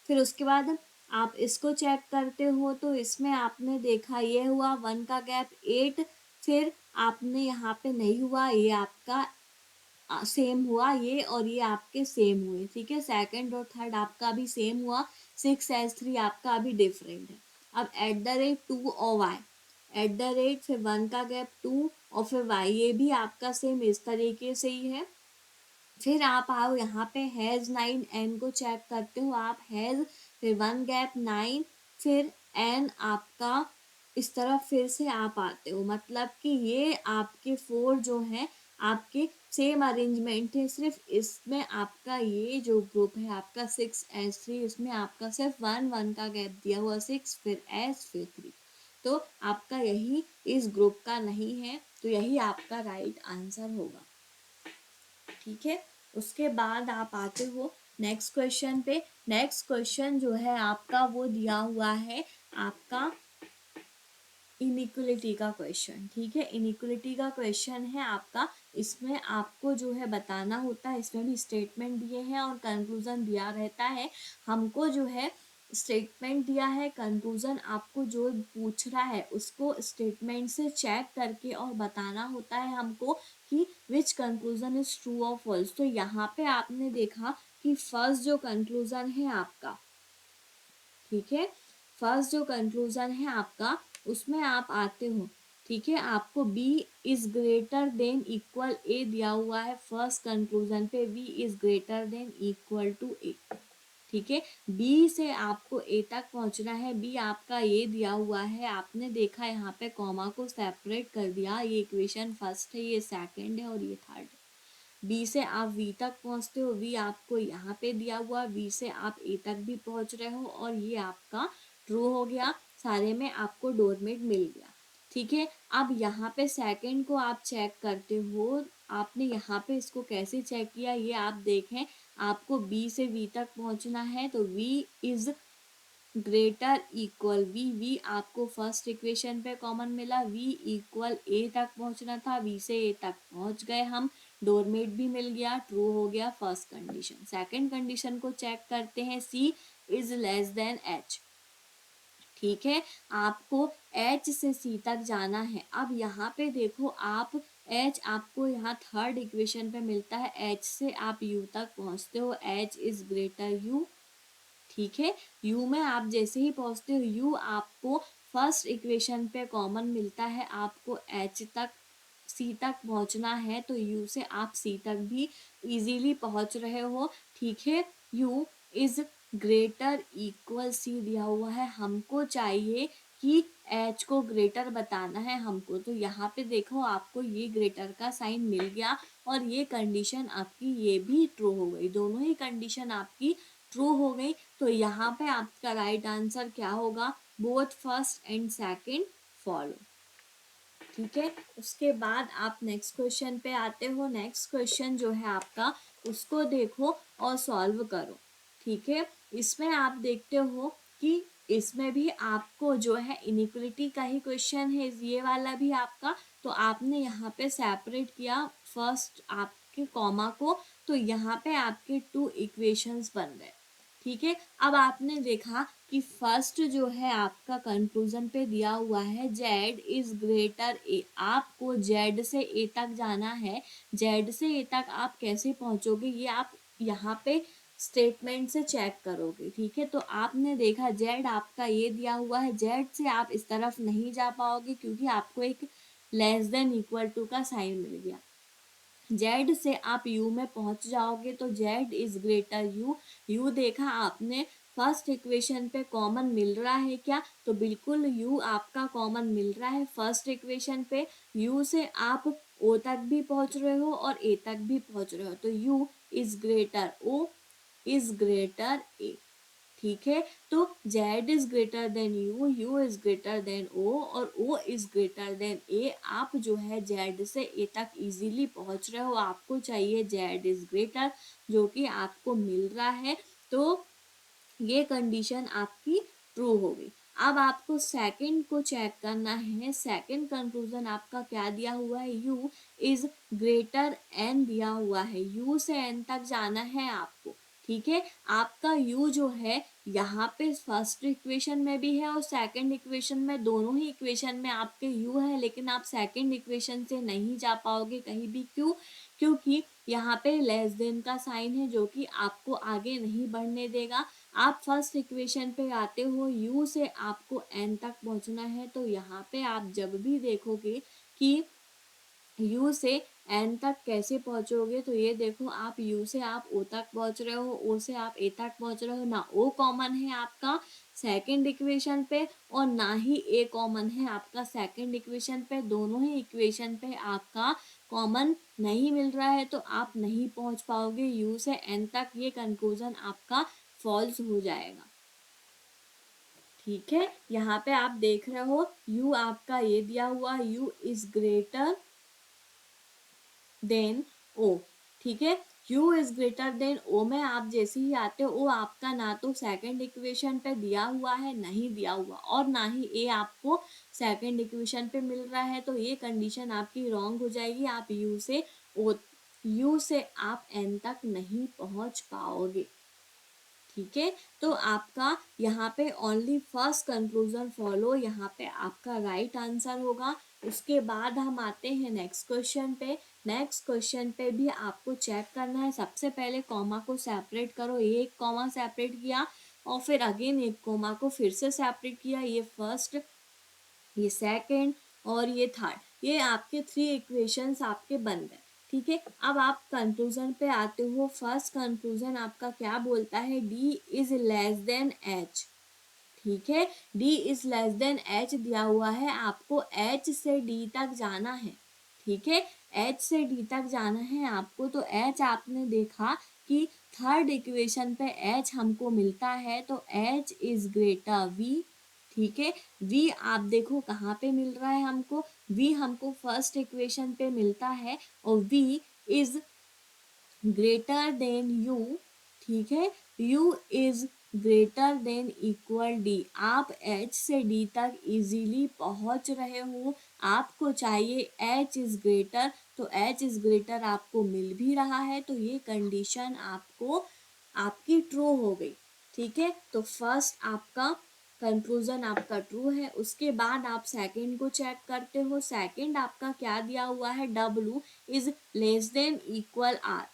Speaker 1: फिर उसके बाद आप इसको चेक करते हो तो इसमें आपने देखा ये हुआ 1 का गैप 8, फिर आपने यहाँ पे नहीं हुआ, ये आपका सेम हुआ, ये और ये आपके सेम हुए। ठीक है, सेकंड और थर्ड आपका भी सेम हुआ, 6 S3 आपका अभी डिफरेंट है। अब @2 और y, @ फिर 1 का गैप 2 और फिर y, ये भी आपका सेम इस तरीके से ही है। फिर आप आओ यहाँ पे हैज़ 9 एन को चेक करते हो आप, हैज़ फिर 1 गैप 9 फिर एन आपका इस तरफ फिर से आप आते हो, मतलब कि ये आपके 4 जो है आपके सेम अरेंजमेंट है, सिर्फ इसमें आपका ये जो ग्रुप है आपका 6S3, इसमें आपका सिर्फ 1 का गैप दिया हुआ 6 फिर S फिर 3, तो आपका यही इस ग्रुप का नहीं है, तो यही आपका राइट आंसर होगा। ठीक है, उसके बाद आप आते हो नेक्स्ट क्वेश्चन पे। नेक्स्ट क्वेश्चन जो है आपका वो दिया हुआ है आपका इनिक्वलिटी का क्वेश्चन। ठीक है, इनिक्वलिटी का क्वेश्चन है आपका, इसमें आपको जो है बताना होता है, इसमें भी स्टेटमेंट दिए हैं और कंक्लूजन दिया रहता है। हमको जो है स्टेटमेंट दिया है, कंक्लूजन आपको जो पूछ रहा है उसको स्टेटमेंट से चेक करके और बताना होता है हमको कि विच कंक्लूजन इज ट्रू और फॉल्स। तो यहाँ पे आपने देखा कि फर्स्ट जो कंक्लूजन है आपका, ठीक है, फर्स्ट जो कंक्लूजन है आपका उसमें आप आते हो। ठीक है, आपको B is greater than equal A दिया हुआ है, फर्स्ट कंक्लूजन पे B is greater than equal to A। ठीक है, B से आपको A तक पहुंचना है, B आपका ये दिया हुआ है, आपने देखा यहाँ पे कॉमा को सेपरेट कर दिया, ये इक्वेशन फर्स्ट है, ये सेकंड है और ये थर्ड है। बी से आप वी तक पहुंचते हो, वी आपको यहाँ पे दिया हुआ, वी से आप ए तक भी पहुंच रहे हो और ये आपका ट्रू हो गया, सारे में आपको डोरमेट मिल गया। ठीक है, अब यहाँ पे सेकंड को आप चेक करते हो, आपने यहाँ पे इसको कैसे चेक किया ये आप देखें, आपको बी से वी तक पहुंचना है तो B is greater equal B आपको फर्स्ट इक्वेशन पे कॉमन मिला, वी इक्वल ए तक पहुंचना था, वी से ए तक पहुंच गए हम, डोरमेट भी मिल गया, ट्रू हो गया फर्स्ट कंडीशन। सेकंड कंडीशन को चेक करते हैं, सी इज लेस देन एच। ठीक है, आपको एच से सी तक जाना है। अब यहाँ पे देखो आप, एच आपको यहाँ थर्ड इक्वेशन पे मिलता है, एच से आप यू तक पहुँचते हो, एच इज ग्रेटर यू। ठीक है, u में आप जैसे ही पहुंचते हो, u आपको फर्स्ट इक्वेशन पे कॉमन मिलता है, आपको h तक c तक पहुंचना है तो u से आप c तक भी इजीली पहुंच रहे हो। ठीक है, u is greater equal c दिया हुआ है, हमको चाहिए कि h को ग्रेटर बताना है हमको, तो यहाँ पे देखो आपको ये ग्रेटर का साइन मिल गया और ये कंडीशन आपकी ये भी ट्रू हो गई, दोनों ही कंडीशन आपकी ट्रू हो गई। तो यहाँ पे आपका राइट आंसर क्या होगा, both first and second follow. ठीक है, उसके बाद आप नेक्स्ट क्वेश्चन पे आते हो। नेक्स्ट क्वेश्चन जो है आपका उसको देखो और सॉल्व करो। ठीक है, इसमें आप देखते हो कि इसमें भी आपको जो है इनिक्वलिटी का ही क्वेश्चन है, ये वाला भी आपका, तो आपने यहाँ पे सेपरेट किया फर्स्ट आपके कॉमा को, तो यहाँ पे आपके 2 इक्वेशंस बन गए। ठीक है, अब आपने देखा कि फर्स्ट जो है आपका कंक्लूजन पे दिया हुआ है z इज ग्रेटर ए, आपको z से a तक जाना है, z से a तक आप कैसे पहुंचोगे ये आप यहाँ पे स्टेटमेंट से चेक करोगे। ठीक है, तो आपने देखा z आपका ये दिया हुआ है, z से आप इस तरफ नहीं जा पाओगे क्योंकि आपको एक लेस देन इक्वल टू का साइन मिल गया, z से आप u में पहुंच जाओगे तो z इज ग्रेटर u देखा आपने फर्स्ट इक्वेशन पे कॉमन मिल रहा है क्या, तो बिल्कुल u आपका कॉमन मिल रहा है फर्स्ट इक्वेशन पे, u से आप o तक भी पहुंच रहे हो और a तक भी पहुंच रहे हो, तो u is greater o is greater a। ठीक है, तो z is greater then u is greater then o और o is greater then a, आप जो है z से a तक इजीली पहुंच रहे हो, आपको चाहिए z इज ग्रेटर, जो कि आपको मिल रहा है, तो ये कंडीशन आपकी ट्रू हो गई। अब आपको सेकंड को चेक करना है, सेकंड कंक्लूजन आपका क्या दिया हुआ है, u इज ग्रेटर n दिया हुआ है, u से n तक जाना है आपको। ठीक है, आपका u जो है यहाँ पे फर्स्ट इक्वेशन में भी है और सेकंड इक्वेशन में, दोनों ही इक्वेशन में आपके u है, लेकिन आप सेकंड इक्वेशन से नहीं जा पाओगे कहीं भी। क्यों? क्योंकि यहाँ पे लेस देन का साइन है जो कि आपको आगे नहीं बढ़ने देगा। आप फर्स्ट इक्वेशन पे आते हो, u से आपको n तक पहुंचना है, तो यहाँ पे आप जब भी देखोगे कि u से n तक कैसे पहुंचोगे, तो ये देखो आप u से आप o तक पहुंच रहे हो, o से आप a तक पहुंच रहे हो, ना o कॉमन है आपका सेकंड इक्वेशन पे और ना ही a कॉमन है आपका सेकंड इक्वेशन पे। दोनों ही इक्वेशन पे आपका कॉमन नहीं मिल रहा है, तो आप नहीं पहुंच पाओगे u से n तक। ये कंक्लूजन आपका फॉल्स हो जाएगा। ठीक है, यहाँ पे आप देख रहे हो u आपका ये दिया हुआ, u इज ग्रेटर देन ओ। ठीक है, u is greater then o में आप जैसे ही आते हो, o आपका ना तो सेकंड इक्वेशन पे दिया हुआ है, नहीं दिया हुआ, और ना ही a आपको सेकंड इक्वेशन पे मिल रहा है, तो ये कंडीशन आपकी रॉन्ग हो जाएगी। आप u से आप n तक नहीं पहुंच पाओगे। ठीक है, तो आपका यहाँ पे ओनली फर्स्ट कंक्लूजन फॉलो यहाँ पे आपका राइट आंसर होगा। उसके बाद हम आते हैं नेक्स्ट क्वेश्चन पे। नेक्स्ट क्वेश्चन पे भी आपको चेक करना है। सबसे पहले कॉमा को सेपरेट करो, ये एक कॉमा सेपरेट किया और फिर अगेन एक कॉमा को फिर से सेपरेट किया, ये फर्स्ट, ये सेकंड और ये थर्ड। ये आपके थ्री इक्वेशंस आपके बन गए। ठीक है, अब आप कंक्लूजन पे आते हो। फर्स्ट कंक्लूजन आपका क्या बोलता है? d is less than h। ठीक है, d is less than h दिया हुआ है, आपको h से d तक जाना है। ठीक है, h से d तक जाना है आपको, तो h आपने देखा कि थर्ड इक्वेशन पे h हमको मिलता है, तो h इज ग्रेटर v। ठीक है, v आप देखो कहाँ पे मिल रहा है हमको, v हमको फर्स्ट इक्वेशन पे मिलता है और v is greater then u। ठीक है, u is greater than equal d। आप h से d तक इजीली पहुंच रहे हो। आपको चाहिए h इज ग्रेटर, तो h इज ग्रेटर आपको मिल भी रहा है, तो ये कंडीशन आपको आपकी ट्रू हो गई। ठीक है, तो फर्स्ट आपका कंक्लूजन आपका ट्रू है। उसके बाद आप सेकंड को चेक करते हो। सेकंड आपका क्या दिया हुआ है? w is less than equal r।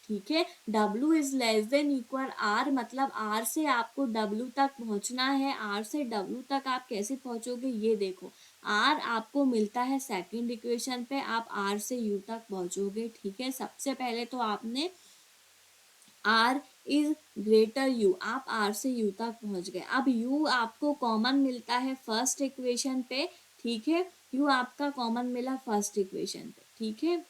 Speaker 1: ठीक है, w is less than equal r, मतलब r से आपको w तक पहुंचना है। r से w तक आप कैसे पहुंचोगे, ये देखो, r आपको मिलता है सेकंड इक्वेशन पे, आप r से u तक पहुंचोगे। ठीक है, सबसे पहले तो आपने r इज ग्रेटर u, आप r से u तक पहुंच गए। अब u आपको कॉमन मिलता है फर्स्ट इक्वेशन पे। ठीक है, u आपका कॉमन मिला फर्स्ट इक्वेशन पे। ठीक है,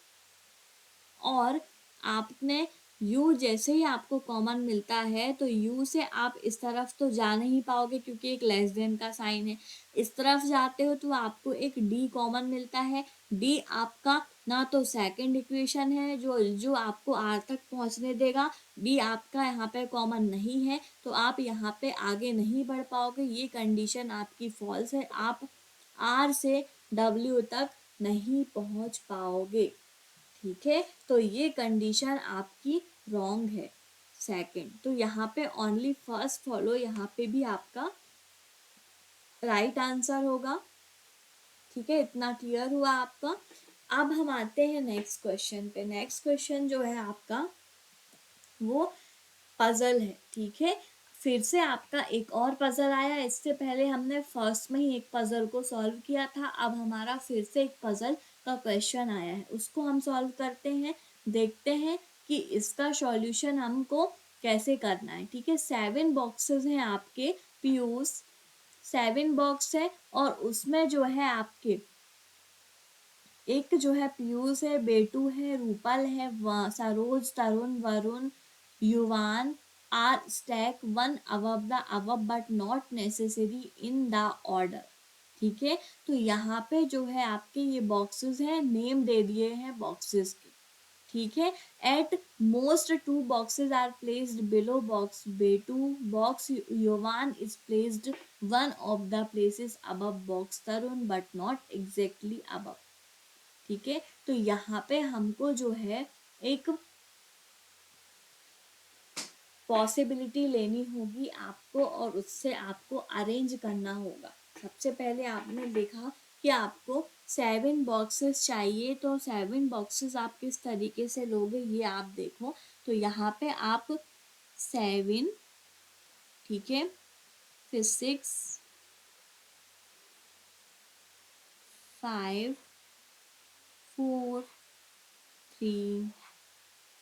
Speaker 1: और आपने u जैसे ही आपको कॉमन मिलता है, तो u से आप इस तरफ तो जा नहीं पाओगे क्योंकि एक लेस देन का साइन है। इस तरफ जाते हो तो आपको एक d कॉमन मिलता है। d आपका ना तो सेकंड इक्वेशन है जो जो आपको r तक पहुंचने देगा, d आपका यहाँ पे कॉमन नहीं है, तो आप यहाँ पे आगे नहीं बढ़ पाओगे। ये कंडीशन आपकी फॉल्स है, आप r से w तक नहीं पहुंच पाओगे। ठीक है, तो ये कंडीशन आपकी रॉन्ग है सेकंड। तो यहाँ पे ओनली फर्स्ट फॉलो, यहाँ पे भी आपका राइट आंसर होगा। ठीक है, इतना क्लियर हुआ आपका। अब हम आते हैं नेक्स्ट क्वेश्चन पे। नेक्स्ट क्वेश्चन जो है आपका वो पजल है। ठीक है, फिर से आपका एक और पजल आया। इससे पहले हमने फर्स्ट में ही एक पजल को सॉल्व किया था, अब हमारा फिर से एक पजल का क्वेश्चन आया है, उसको हम सॉल्व करते हैं। देखते हैं कि इसका सॉल्यूशन हमको कैसे करना है। ठीक है, 7 बॉक्सेस हैं आपके पीयूष, 7 बॉक्स है और उसमें जो है आपके एक जो है पीयूष है, बेटू है, रूपल है, Saroj, Tarun, Varun, Yuvan are stack one above the above but not necessary in the order. ठीक है, तो यहाँ पे जो है आपके ये बॉक्सेस हैं, नेम दे दिए हैं बॉक्सेस के। ठीक है, at most 2 boxes are placed below box बेटू, box Yuvan is placed one of the places above box Tarun but not exactly above. ठीक है, तो यहाँ पे हमको जो है एक पॉसिबिलिटी लेनी होगी आपको और उससे आपको अरेंज करना होगा। सबसे पहले आपने देखा कि आपको 7 बॉक्सेस चाहिए, तो 7 बॉक्सेस आप किस तरीके से लोगे ये आप देखो। तो यहाँ पे आप 7, ठीक है, फिर 6, 5, 4, 3,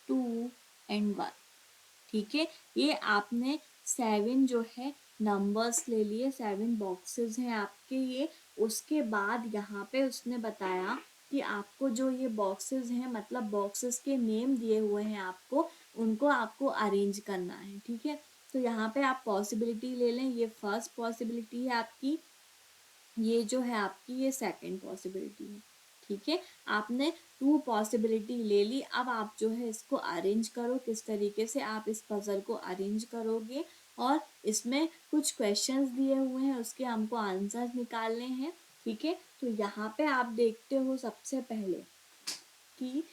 Speaker 1: 2 एंड 1, ठीक है। ये आपने 7 जो है नंबर्स ले लिए, 7 बॉक्सेस हैं आपके ये। उसके बाद यहाँ पे उसने बताया कि आपको जो ये बॉक्सेस हैं, मतलब बॉक्सेस के नेम दिए हुए हैं आपको, उनको आपको अरेंज करना है, ठीक है। तो यहाँ पे आप पॉसिबिलिटी ले लें, ये फर्स्ट पॉसिबिलिटी है आपकी, ये जो है आपकी ये सेकंड पॉसिबिलिटी है, ठीक है। आपने 2 पॉसिबिलिटी ले ली। अब आप जो है इसको अरेंज करो, किस तरीके से आप इस पजल को अरेंज करोगे। और इसमें कुछ क्वेश्चंस दिए हुए हैं, उसके हमको आंसर्स निकालने हैं, ठीक है। तो यहाँ पे आप देखते हो सबसे पहले कि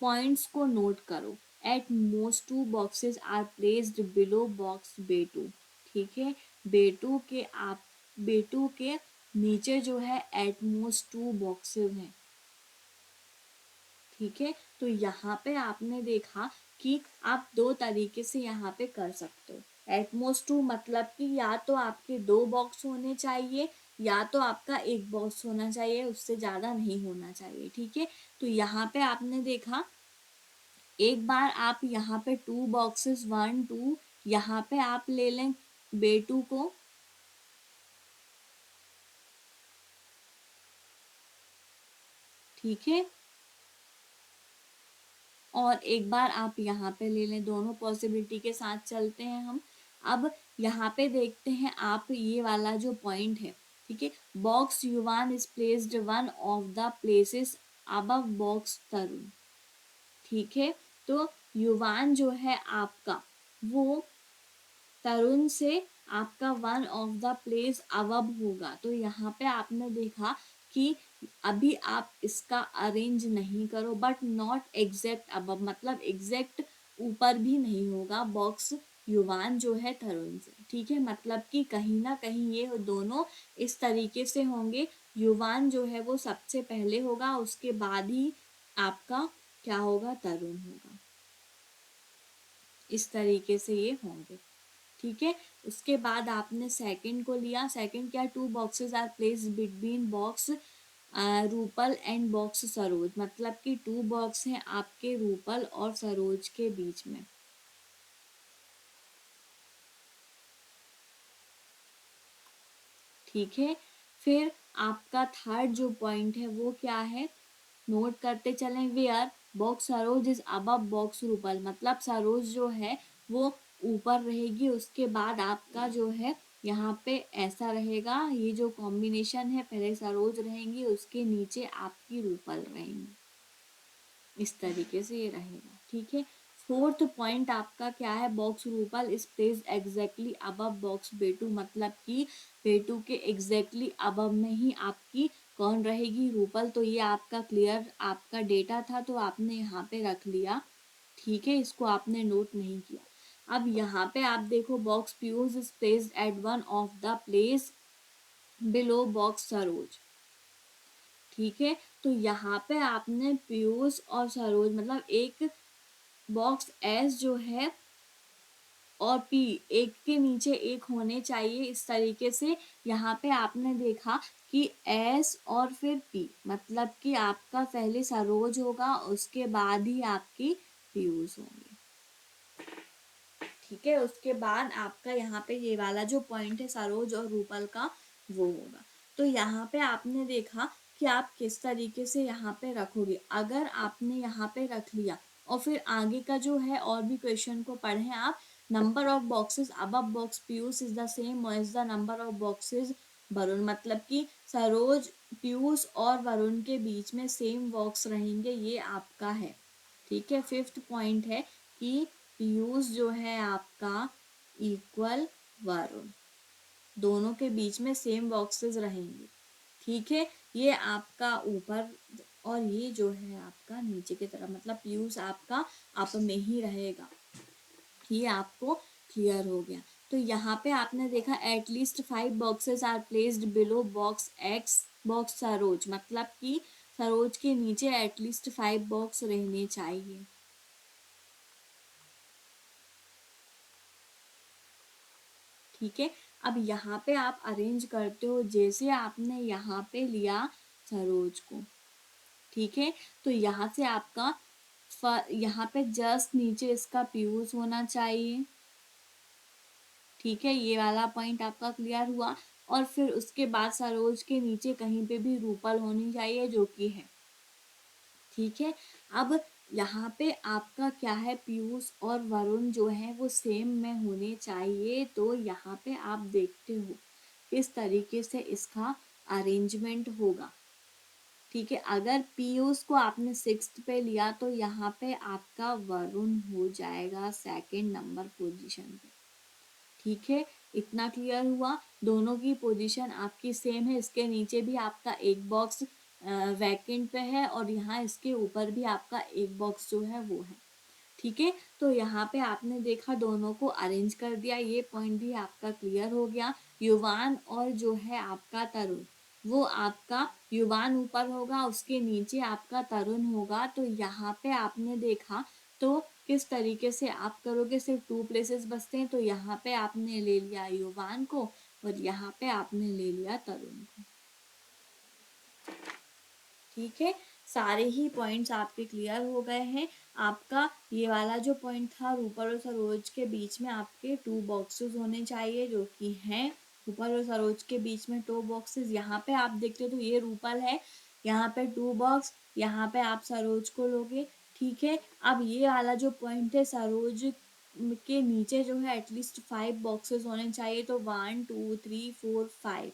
Speaker 1: पॉइंट्स को नोट करो। At most 2 boxes are placed below box B2, ठीक है। B2 के नीचे जो है एट मोस्ट 2 बॉक्सेस हैं, ठीक है। तो यहाँ पे आपने देखा कि आप 2 तरीके से यहाँ पे कर सकते हो। एटमोस्ट 2 मतलब कि या तो आपके 2 बॉक्स होने चाहिए या तो आपका 1 बॉक्स होना चाहिए, उससे ज़्यादा नहीं होना चाहिए, ठीक है। तो यहाँ पे आपने देखा, एक बार आप यहाँ पे 2 बॉक्सेस 1 2 यहाँ पे आप ले लें B2 को, ठीक है। और एक बार आप यहाँ पे ले लें, दोनों पॉसिबिलिटी के साथ चलते हैं हम। अब यहाँ पे देखते हैं आप ये वाला जो पॉइंट है, ठीक है। Box Yuvan is placed one of the places above box Tarun, ठीक है। तो युवान जो है आपका वो तरुण से आपका one of the place above होगा। तो यहाँ पे आपने देखा कि अभी आप इसका अरेंज नहीं करो, बट नॉट एग्जैक्ट अबव, मतलब एग्जैक्ट ऊपर भी नहीं होगा बॉक्स युवान जो है तरुण से, ठीक है। मतलब कि कहीं ना कहीं ये दोनों इस तरीके से होंगे, युवान जो है वो सबसे पहले होगा, उसके बाद ही आपका क्या होगा, तरुण होगा। इस तरीके से ये होंगे, ठीक है। उसके बाद आपने सेकंड को लिया। सेकंड क्या, 2 boxes are place between box Rupal and box Saroj, मतलब कि 2 बॉक्स हैं आपके रूपल और सरोज के बीच में, ठीक है। फिर आपका थर्ड जो पॉइंट है वो क्या है, नोट करते चलें। Where box Saroj is above box Rupal, मतलब सरोज जो है वो ऊपर रहेगी, उसके बाद आपका जो है यहाँ पे ऐसा रहेगा, ये जो कॉम्बिनेशन है, पहले सरोज रहेंगी, उसके नीचे आपकी रूपल रहेंगी, इस तरीके से ये रहेगा, ठीक है। फोर्थ पॉइंट आपका क्या है, box Rupal is placed exactly above box B2, मतलब कि B2 के एग्जैक्टली अबव में ही आपकी कौन रहेगी, रूपल। तो ये आपका क्लियर आपका डेटा था, तो आपने यहाँ पे रख लिया, ठीक है। इसको आपने नोट नहीं किया। अब यहाँ पे आप देखो, box Piyush is placed at one of the place below box Saroj, ठीक है। तो यहाँ पे आपने पीयूष और सरोज, मतलब एक बॉक्स एस जो है और पी एक के नीचे एक होने चाहिए, इस तरीके से यहाँ पे आपने देखा कि एस और फिर पी, मतलब कि आपका पहले सरोज होगा, उसके बाद ही आपकी पीयूष होंगे, ठीक है। उसके बाद आपका यहाँ पे ये वाला जो पॉइंट है सरोज और रूपल का, वो होगा। तो यहाँ पे आपने देखा कि आप किस तरीके से यहाँ पे रखोगे। अगर आपने यहाँ पे रख लिया और फिर आगे का जो है और भी क्वेश्चन को पढ़ें आप, number of boxes above box Piyush is the same as the number of boxes Varun, मतलब कि सरोज पीयूष और वरुण के बीच में सेम बॉक्स रहेंगे, ये आपका है, ठीक है। फिफ्थ पॉइंट है कि पीयूष जो है आपका इक्वल वरुण, दोनों के बीच में सेम बॉक्सेस रहेंगे, ठीक है। ये आपका ऊपर और ये जो है आपका नीचे की तरफ, मतलब पीयूष आपका अप में ही रहेगा, ये आपको क्लियर हो गया। तो यहाँ पे आपने देखा at least 5 boxes are placed below box X box Saroj, मतलब कि सरोज के नीचे एटलीस्ट 5 बॉक्स रहने चाहिए। ठीक है, अब यहाँ पे आप अरेंज करते हो, जैसे आपने यहाँ पे लिया सरोज को, ठीक है, तो यहाँ से आपका यहाँ पे जस्ट नीचे इसका पीयूष होना चाहिए। ठीक है, ये वाला पॉइंट आपका क्लियर हुआ। और फिर उसके बाद सरोज के नीचे कहीं पे भी रूपल होनी चाहिए, जो कि है। ठीक है, अब यहाँ पे आपका क्या है, पीयूष और वरुण जो है वो सेम में होने चाहिए। तो यहाँ पे आप देखते हो किस तरीके से इसका अरेंजमेंट होगा। ठीक है, अगर पीयूष को आपने 6th पे लिया तो यहाँ पे आपका वरुण हो जाएगा 2nd नंबर पोजीशन पे। ठीक है, इतना क्लियर हुआ। दोनों की पोजीशन आपकी सेम है, इसके नीचे भी आपका एक बॉक्स वैकेंट पे है और यहाँ इसके ऊपर भी आपका एक बॉक्स जो है वो है। ठीक है, तो यहाँ पे आपने देखा दोनों को अरेंज कर दिया, ये पॉइंट भी आपका क्लियर हो गया। युवान और जो है आपका तरुण, वो आपका युवान ऊपर होगा, उसके नीचे आपका तरुण होगा। तो यहाँ पे आपने देखा तो किस तरीके से आप करोगे, सिर्फ 2 प्लेसेस बचते हैं। तो यहाँ पे आपने ले लिया युवान को और यहाँ पे आपने ले लिया तरुण को। ठीक है, सारे ही पॉइंट्स आपके क्लियर हो गए हैं। आपका ये वाला जो पॉइंट था, रूपल और सरोज के बीच में आपके 2 बॉक्सेस होने चाहिए, जो कि हैं रूपल और सरोज के बीच में 2 बॉक्सेस। यहाँ पे आप देखते हो तो ये रूपल है, यहाँ पे 2 बॉक्स, यहाँ पे आप सरोज को लोगे। ठीक है, अब ये वाला जो पॉइंट है, सरोज के नीचे जो है एटलीस्ट 5 बॉक्सेस होने चाहिए। तो 1 2 3 4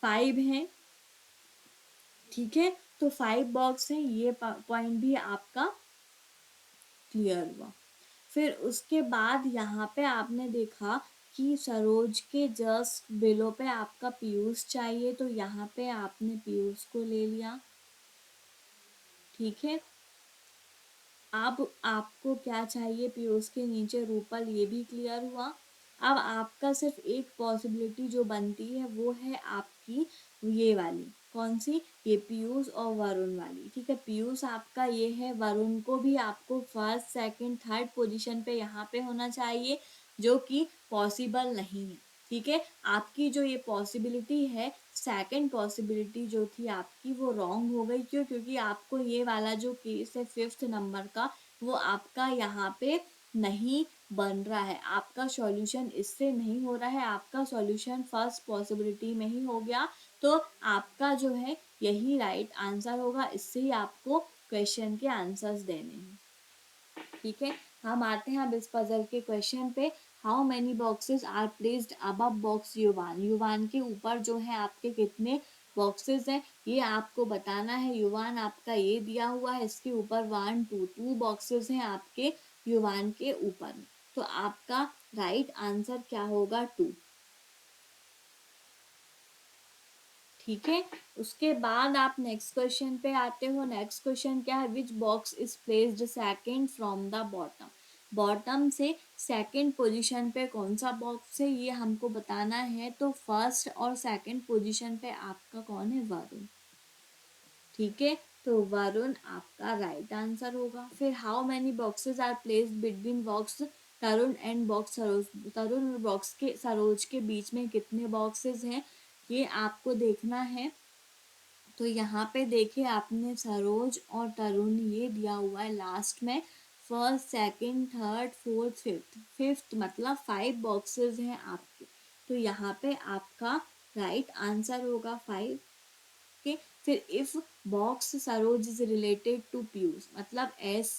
Speaker 1: 5 हैं। ठीक है, तो 5 बॉक्स है, ये पॉइंट भी आपका क्लियर हुआ। फिर उसके बाद यहाँ पे आपने देखा कि सरोज के जस्ट बिलो पे आपका पीयूष चाहिए, तो यहाँ पे आपने पीयूष को ले लिया। ठीक है, अब आपको क्या चाहिए, पीयूष के नीचे रूपल, ये भी क्लियर हुआ। अब आपका सिर्फ एक पॉसिबिलिटी जो बनती है वो है आपकी ये वाली, कौन सी, ये पीयूष और वरुण वाली। ठीक है, पीयूष आपका ये है, वरुण को भी आपको 1st 2nd 3rd पोजीशन पे यहाँ पे होना चाहिए, जो कि पॉसिबल नहीं है। ठीक है, आपकी जो ये पॉसिबिलिटी है, 2nd पॉसिबिलिटी जो थी आपकी वो रॉन्ग हो गई। क्यों, क्योंकि आपको ये वाला जो केस है 5th नंबर का, वो आपका यहाँ पे नहीं बन रहा है, आपका सॉल्यूशन इससे नहीं हो रहा है, आपका सॉल्यूशन 1st पॉसिबिलिटी में ही हो गया। तो आपका जो है यही राइट आंसर होगा, इससे ही आपको क्वेश्चन के आंसर्स देने हैं। ठीक है, हम आते हैं अब इस पजल के क्वेश्चन पे। How many boxes are placed above box Yuvan, Yuvan के ऊपर जो है आपके कितने बॉक्सेस हैं, ये आपको बताना है। युवान आपका ये दिया हुआ है, इसके ऊपर 1 2 2 बॉक्सेस हैं आपके युवान के ऊपर। तो आपका राइट आंसर क्या होगा, 2। ठीक है, उसके बाद आप नेक्स्ट क्वेश्चन पे आते हो। नेक्स्ट क्वेश्चन क्या है, which box is placed 2nd from the bottom, bottom से 2nd पोजीशन पे कौन सा बॉक्स है, ये हमको बताना है। तो 1st और 2nd पोजीशन पे आपका कौन है, वरुण। ठीक है, तो वरुण आपका राइट आंसर होगा। फिर how many boxes are placed between box Tarun and box Saroj, Tarun और बॉक्स के सरोज के बीच में कितने बॉक्सेस हैं, ये आपको देखना है। तो यहाँ पे देखिए आपने सरोज और तरुण ये दिया हुआ है लास्ट में, 1st 2nd 3rd 4th 5th मतलब 5 बॉक्सेस हैं आपके। तो यहाँ पे आपका राइट आंसर होगा 5 के। फिर if box Saroj is related to Piyush, मतलब एस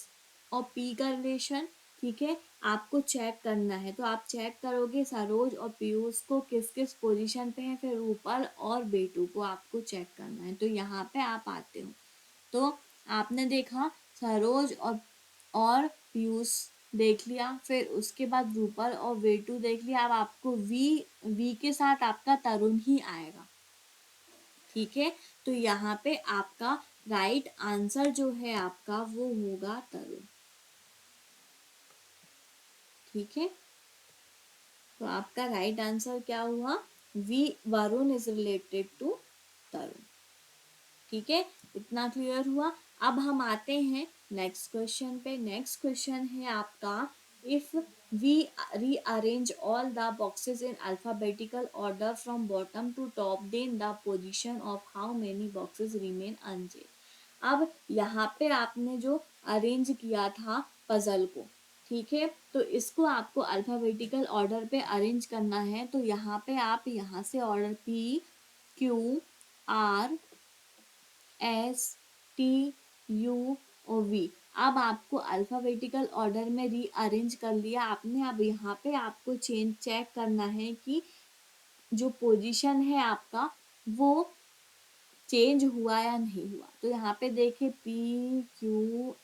Speaker 1: और पी का रिलेशन। ठीक है, आपको चेक करना है, तो आप चेक करोगे सरोज और पीयूष को किस किस पोजीशन पे है, फिर रूपल और बेटू को आपको चेक करना है। तो यहाँ पे आप आते हो, तो आपने देखा सरोज और पीयूष देख लिया, फिर उसके बाद रूपल और बेटू देख लिया। अब आपको वी के साथ आपका तरुण ही आएगा। ठीक है, तो यहाँ पे आपका राइट आंसर जो है आपका वो होगा तरुण। ठीक है, तो आपका राइट आंसर क्या हुआ? V Varun is related to Tarun. ठीक है, इतना क्लियर हुआ। अब हम आते हैं नेक्स्ट क्वेश्चन पे। नेक्स्ट क्वेश्चन है आपका, if we rearrange all the boxes in alphabetical order from bottom to top, then the position of how many boxes remain unchanged. अब यहाँ पे आपने जो अरेंज किया था पजल को, ठीक है, तो इसको आपको अल्फाबेटिकल ऑर्डर पे अरेंज करना है। तो यहाँ पे आप यहाँ से order P Q R S T U और V, अब आपको अल्फाबेटिकल ऑर्डर में रीअरेंज कर लिया आपने। अब यहाँ पे आपको चेक करना है कि जो पोजीशन है आपका वो चेंज हुआ या नहीं हुआ। तो यहाँ पे देखिए PQRSTUV,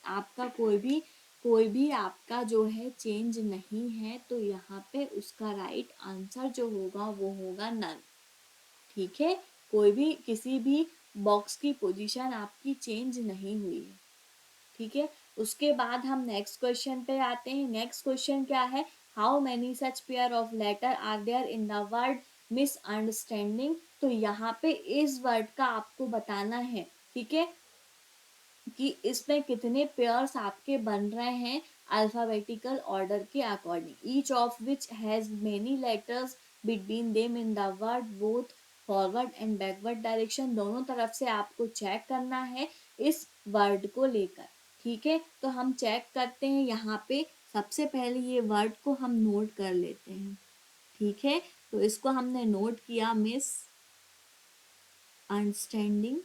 Speaker 1: आपका कोई भी आपका जो है चेंज नहीं है, तो यहाँ पे उसका राइट आंसर जो होगा वो होगा नन। ठीक है, कोई भी किसी भी बॉक्स की पोजीशन आपकी चेंज नहीं हुई है। ठीक है, उसके बाद हम नेक्स्ट क्वेश्चन पे आते हैं। नेक्स्ट क्वेश्चन क्या है? How many such pair of letter are there in the word misunderstanding. तो यहाँ पे इस वर्ड का आपको बताना है, ठीक है, कि इसमें कितने पेयर्स आपके बन रहे हैं अल्फाबेटिकल ऑर्डर के according, each of which has many letters between them in the word both forward and backward direction. दोनों तरफ से आपको चेक करना है इस वर्ड को लेकर। ठीक है, तो हम चेक करते हैं। यहाँ पे सबसे पहले ये वर्ड को हम नोट कर लेते हैं। ठीक है, तो इसको हमने नोट किया, मिस अंडरस्टैंडिंग।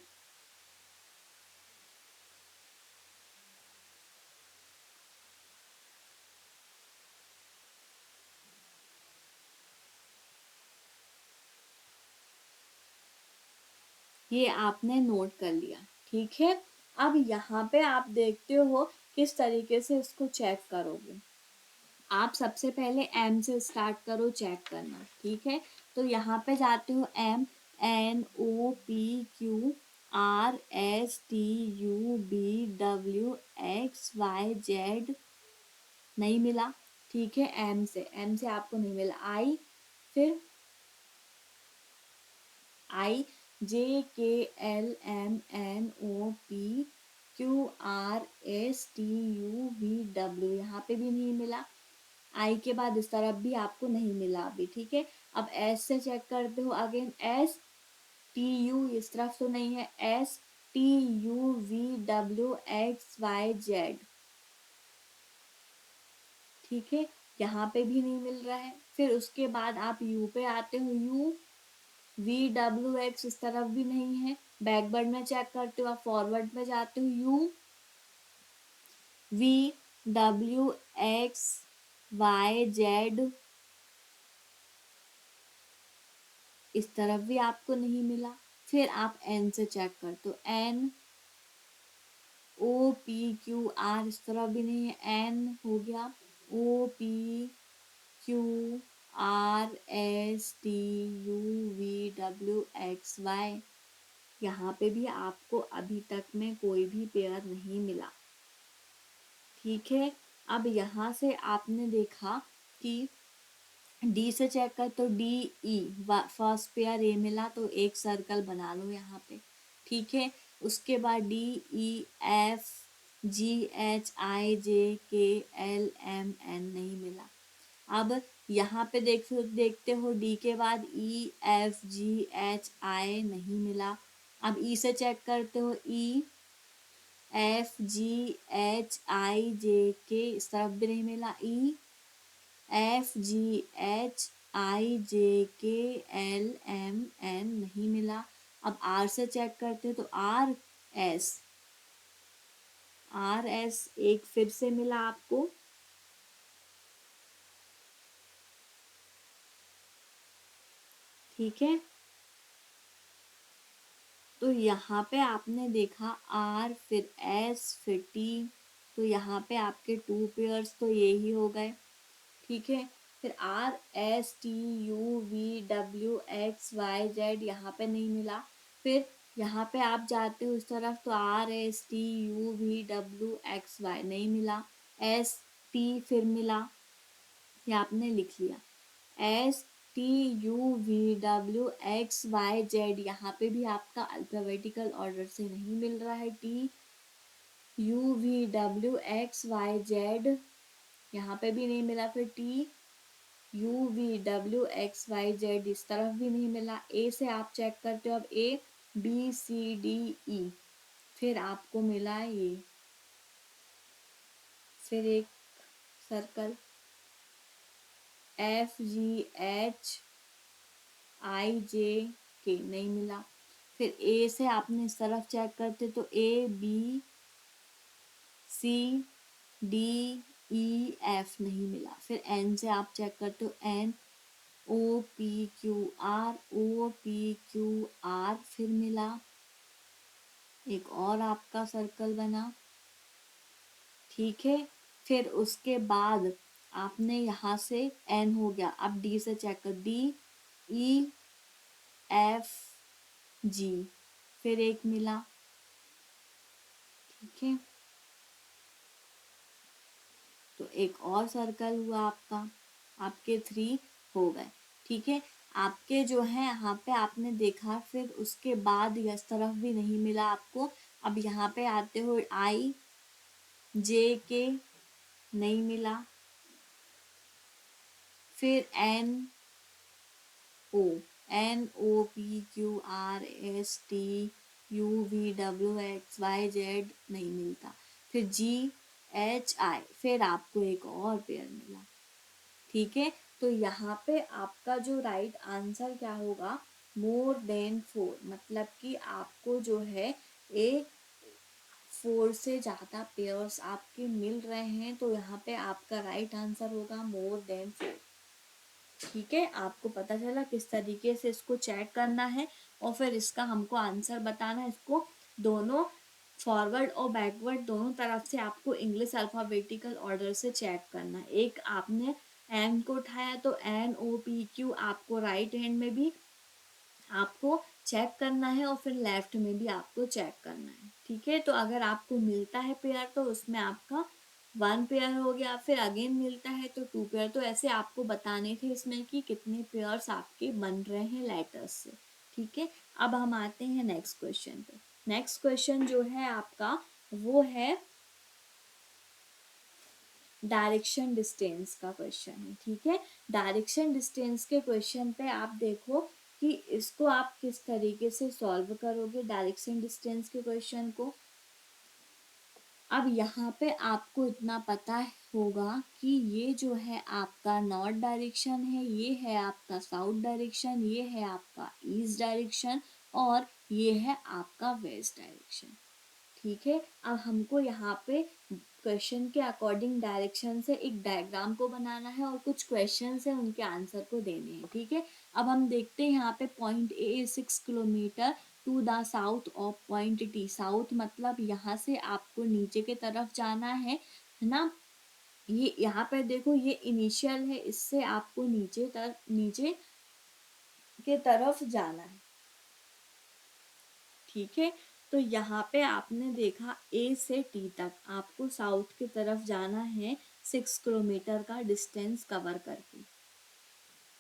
Speaker 1: ये आपने नोट कर लिया। ठीक है, अब यहाँ पे आप देखते हो किस तरीके से इसको चेक करोगे। आप सबसे पहले एम से स्टार्ट करो चेक करना। ठीक है, तो यहाँ पे जाते हो MNOPQRSTUBWXYZ, नहीं मिला। ठीक है, एम से आपको नहीं मिला। आई, फिर IJKLMNOPQRSTUVW, यहाँ पे भी नहीं मिला। आई के बाद इस तरफ भी आपको नहीं मिला अभी। ठीक है, अब एस से चेक करते हो। अगेन STU, इस तरफ तो नहीं है। STUVWXYZ, ठीक है, यहाँ पे भी नहीं मिल रहा है। फिर उसके बाद आप यू पे आते हो, UVWX, इस तरफ भी नहीं है। बैकवर्ड में चेक करते हो, आप फॉरवर्ड में जाते हो, UVWXYZ, इस तरफ भी आपको नहीं मिला। फिर आप एन से चेक करते हो, NOPQR, इस तरफ भी नहीं है। एन हो गया, OPQRSTUVWXY, यहाँ पे भी आपको अभी तक में कोई भी पेयर नहीं मिला। ठीक है, अब यहाँ से आपने देखा कि डी से चेक कर, तो DE, फर्स्ट पेयर ए मिला, तो एक सर्कल बना लो यहाँ पे। ठीक है, उसके बाद DEFGHIJKLMN, नहीं मिला। अब यहाँ पे देखते हो डी के बाद EFGHI, नहीं मिला। अब ई से चेक करते हो, EFGHIJK, इस तरफ भी नहीं मिला। EFGHIJKLMN, नहीं मिला। अब आर से चेक करते हो, तो RS एक फिर से मिला आपको। ठीक है, तो यहाँ पे आपने देखा R, फिर S, फिर T, तो यहाँ पे आपके 2 पेयर्स तो यही हो गए। ठीक है, फिर RSTUVWXYZ, यहाँ पे नहीं मिला। फिर यहाँ पे आप जाते हो इस तरफ तो RSTUVWXY नहीं मिला, ST फिर मिला, ये आपने लिख लिया, STUVWXYZ, यहाँ पे भी आपका अल्फाबेटिकल ऑर्डर से नहीं मिल रहा है, TUVWXYZ यहाँ पे भी नहीं मिला, फिर TUVWXYZ इस तरफ भी नहीं मिला, ए से आप चेक करते हो, अब ABCDE, फिर आपको मिला ये, फिर एक सर्कल FGHIJK नहीं मिला, फिर ए से आपने इस तरफ चेक करते तो ABCDEF नहीं मिला, फिर एन से आप चेक करते हो NOPQR फिर मिला, एक और आपका सर्कल बना, ठीक है। फिर उसके बाद आपने यहाँ से एन हो गया, अब डी से चेक कर, DEFG फिर एक मिला, ठीक है। तो एक और सर्कल हुआ आपका, आपके 3 हो गए, ठीक है। आपके जो है यहाँ पे आपने देखा, फिर उसके बाद इस तरफ भी नहीं मिला आपको, अब यहाँ पे आते हो IJK नहीं मिला, फिर NOPQRSTUVWXYZ नहीं मिलता, फिर GHI, फिर आपको एक और पेयर मिला, ठीक है। तो यहाँ पे आपका जो राइट आंसर क्या होगा, मोर देन 4, मतलब कि आपको जो है ए 4 से ज़्यादा पेयर्स आपके मिल रहे हैं, तो यहाँ पे आपका राइट आंसर होगा मोर देन 4, ठीक है। आपको पता चला किस तरीके से इसको चेक करना है, और फिर इसका हमको आंसर बताना है। इसको दोनों फॉरवर्ड और बैकवर्ड दोनों तरफ से आपको इंग्लिश अल्फ़ाबेटिकल ऑर्डर से चेक करना है। एक आपने एन को उठाया तो NOPQ आपको राइट हैंड में भी आपको चेक करना है, और फिर लेफ्ट में भी आपको चेक करना है, ठीक है। तो अगर आपको मिलता है पेयर तो उसमें आपका 1 पेयर हो गया, फिर अगेन मिलता है तो 2 पेयर, तो ऐसे आपको बताने थे इसमें कि कितने पेयर्स आपके बन रहे हैं लेटर्स से, ठीक है। अब हम आते हैं नेक्स्ट क्वेश्चन पे। नेक्स्ट क्वेश्चन जो है आपका वो है डायरेक्शन डिस्टेंस का क्वेश्चन है, ठीक है। डायरेक्शन डिस्टेंस के क्वेश्चन पे आप देखो कि इसको आप किस तरीके से सॉल्व करोगे डायरेक्शन डिस्टेंस के क्वेश्चन को। अब यहाँ पे आपको इतना पता होगा कि ये जो है आपका नॉर्थ डायरेक्शन है, ये है आपका साउथ डायरेक्शन, ये है आपका ईस्ट डायरेक्शन, और ये है आपका वेस्ट डायरेक्शन, ठीक है। अब हमको यहाँ पे क्वेश्चन के अकॉर्डिंग डायरेक्शन से एक डायग्राम को बनाना है, और कुछ क्वेश्चन है उनके आंसर को देने हैं, ठीक है। अब हम देखते हैं यहाँ पे point A 6 kilometre to the south of point T, south मतलब यहाँ से आपको नीचे के तरफ जाना है ना। ये यहाँ पे देखो ये इनिशियल है, इससे आपको नीचे के तरफ जाना है, ठीक है। तो यहाँ पे आपने देखा ए से टी तक आपको साउथ की तरफ जाना है 6 किलोमीटर का डिस्टेंस कवर करके,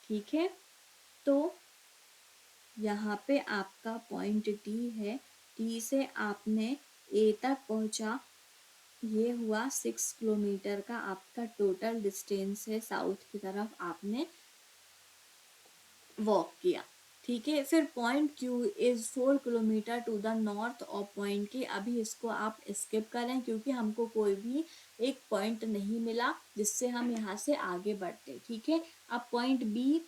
Speaker 1: ठीक है। तो यहाँ पे आपका पॉइंट टी है, टी से आपने ए तक पहुँचा, ये हुआ 6 किलोमीटर का आपका टोटल डिस्टेंस है, साउथ की तरफ आपने वॉक किया, ठीक है। फिर point Q is 4 kilometre to the north of point K, अभी इसको आप स्किप करें क्योंकि हमको कोई भी एक पॉइंट नहीं मिला जिससे हम यहाँ से आगे बढ़ते, ठीक है। अब point B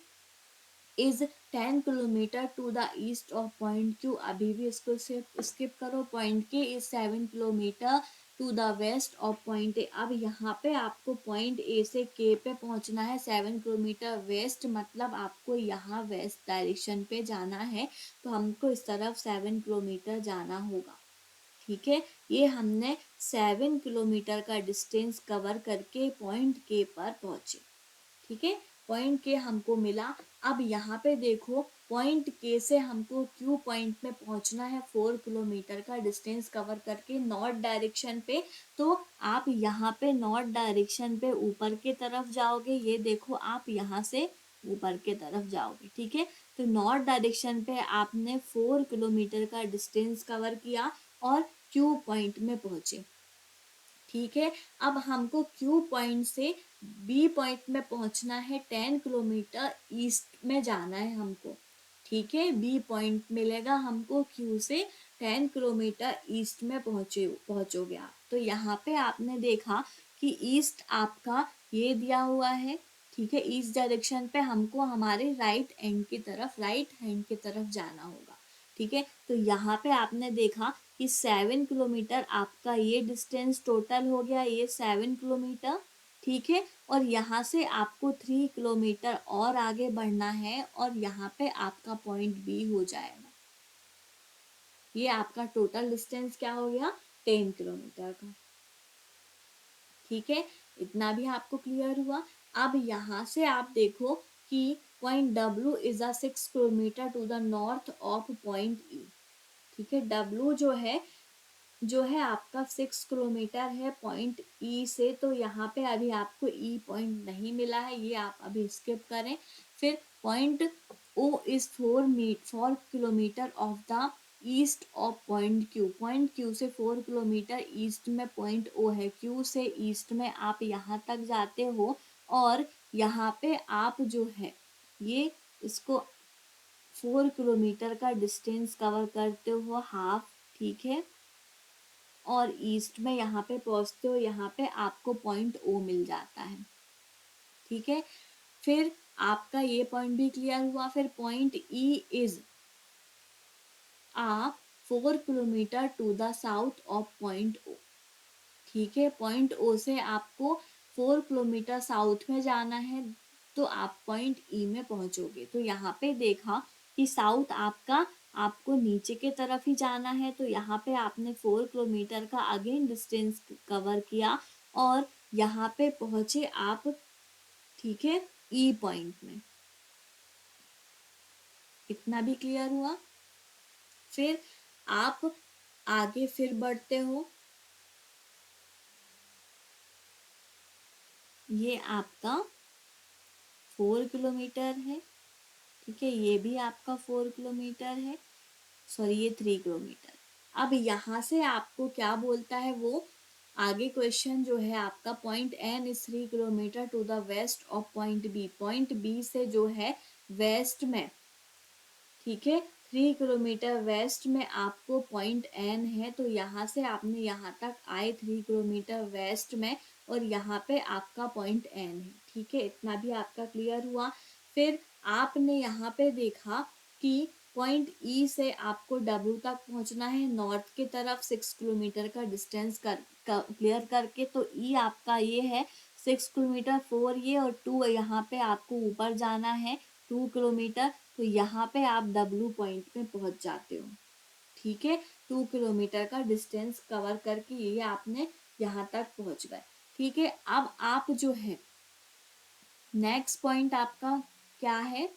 Speaker 1: is 10 kilometre to the east of point Q, अभी भी इसको स्किप करो। Point K is 7 kilometre to the west of point A, अब यहाँ पे आपको पॉइंट ए से के पे पहुँचना है 7 किलोमीटर वेस्ट, मतलब आपको यहाँ वेस्ट डायरेक्शन पे जाना है, तो हमको इस तरफ 7 किलोमीटर जाना होगा, ठीक है। ये हमने 7 किलोमीटर का डिस्टेंस कवर करके पॉइंट के पर पहुँचे, ठीक है। पॉइंट के हमको मिला। अब यहाँ पे देखो पॉइंट के से हमको क्यू पॉइंट में पहुंचना है 4 किलोमीटर का डिस्टेंस कवर करके नॉर्थ डायरेक्शन पे। तो आप यहाँ पे नॉर्थ डायरेक्शन पे ऊपर के तरफ जाओगे, ये देखो आप यहाँ से ऊपर के तरफ जाओगे, ठीक है। तो नॉर्थ डायरेक्शन पे आपने 4 किलोमीटर का डिस्टेंस कवर किया और क्यू पॉइंट में पहुंचे, ठीक है। अब हमको क्यू पॉइंट से बी पॉइंट में पहुंचना है, 10 किलोमीटर ईस्ट में जाना है हमको, ठीक है। बी पॉइंट मिलेगा हमको क्यू से 10 किलोमीटर ईस्ट में पहुंचोगे आप। तो यहाँ पे आपने देखा कि ईस्ट आपका ये दिया हुआ है, ठीक है। ईस्ट डायरेक्शन पे हमको हमारे राइट हैंड की तरफ जाना होगा, ठीक है। तो यहाँ पे आपने देखा कि 7 किलोमीटर आपका ये डिस्टेंस टोटल हो गया, ये 7 किलोमीटर, ठीक है। और यहाँ से आपको 3 किलोमीटर और आगे बढ़ना है और यहाँ पे आपका पॉइंट बी हो जाएगा। ये आपका टोटल डिस्टेंस क्या हो गया, 10 किलोमीटर का, ठीक है। इतना भी आपको क्लियर हुआ। अब यहाँ से आप देखो कि point W is a 6 kilometre to the north of point E, ठीक है। डब्ल्यू जो है आपका 6 किलोमीटर है पॉइंट ई से। तो यहाँ पे अभी आपको ई पॉइंट नहीं मिला है, ये आप अभी स्किप करें। फिर point O is 4 kilometre of the east of point Q. Point Q से 4 किलोमीटर ईस्ट में पॉइंट ओ है। क्यू से ईस्ट में आप यहाँ तक जाते हो और यहाँ पे आप जो है ये इसको 4 किलोमीटर का डिस्टेंस कवर करते हो हाफ, ठीक है। और ईस्ट में यहाँ पे पहुंचते हो, यहाँ पे आपको पॉइंट ओ मिल जाता है, ठीक है। फिर आपका ये पॉइंट भी क्लियर हुआ। फिर point E is a 4 kilometre to the south of point O, ठीक है। पॉइंट ओ से आपको 4 किलोमीटर साउथ में जाना है तो आप पॉइंट ई में पहुंचोगे। तो यहाँ पे देखा कि साउथ आपका आपको नीचे के तरफ ही जाना है, तो यहाँ पे आपने 4 किलोमीटर का अगेन डिस्टेंस कवर किया और यहाँ पे पहुंचे आप, ठीक है, ई पॉइंट में। इतना भी क्लियर हुआ। फिर आप आगे फिर बढ़ते हो, ये आपका 4 किलोमीटर है, ठीक है। ये भी आपका 4 किलोमीटर है, सॉरी ये 3 किलोमीटर। अब यहाँ से आपको क्या बोलता है वो आगे क्वेश्चन जो है आपका, point N is 3 kilometre to the west of point B. Point B से जो है वेस्ट में, ठीक है, 3 किलोमीटर वेस्ट में आपको पॉइंट एन है। तो यहाँ से आपने यहाँ तक आए 3 किलोमीटर वेस्ट में और यहाँ पे आपका पॉइंट एन है, ठीक है। इतना भी आपका क्लियर हुआ। फिर आपने यहाँ पे देखा कि पॉइंट ई से आपको डब्ल्यू तक पहुंचना है नॉर्थ की तरफ 6 किलोमीटर का डिस्टेंस क्लियर करके। तो ई आपका ये है 6 किलोमीटर, 4 ये और 2 यहाँ पे आपको ऊपर जाना है 2 किलोमीटर। तो यहाँ पे आप डब्ल्यू पॉइंट में पहुंच जाते हो, ठीक है। 2 किलोमीटर का डिस्टेंस कवर करके ये आपने यहाँ तक पहुंच गए, ठीक है। अब आप जो है नेक्स्ट पॉइंट आपका क्या है,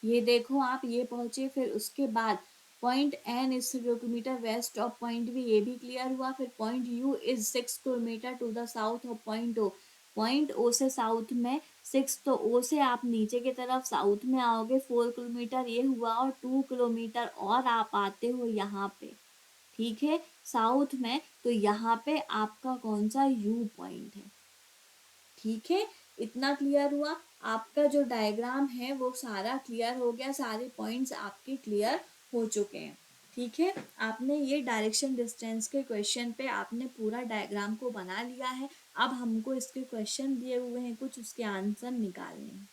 Speaker 1: ये देखो आप ये पहुंचे। फिर उसके बाद point N is 3 kilometre west of point B, ये भी क्लियर हुआ। फिर point U is 6 kilometre to the south of point O. Point O से साउथ में 6, तो ओ से आप नीचे की तरफ साउथ में आओगे 4 किलोमीटर ये हुआ और 2 किलोमीटर और आप आते हो यहाँ पे, ठीक है, साउथ में। तो यहाँ पे आपका कौन सा यू पॉइंट है, ठीक है। इतना क्लियर हुआ। आपका जो डायग्राम है वो सारा क्लियर हो गया, सारे पॉइंट्स आपके क्लियर हो चुके हैं, ठीक है। आपने ये डायरेक्शन डिस्टेंस के क्वेश्चन पे आपने पूरा डायग्राम को बना लिया है। अब हमको इसके क्वेश्चन दिए हुए हैं कुछ, उसके आंसर निकालने हैं।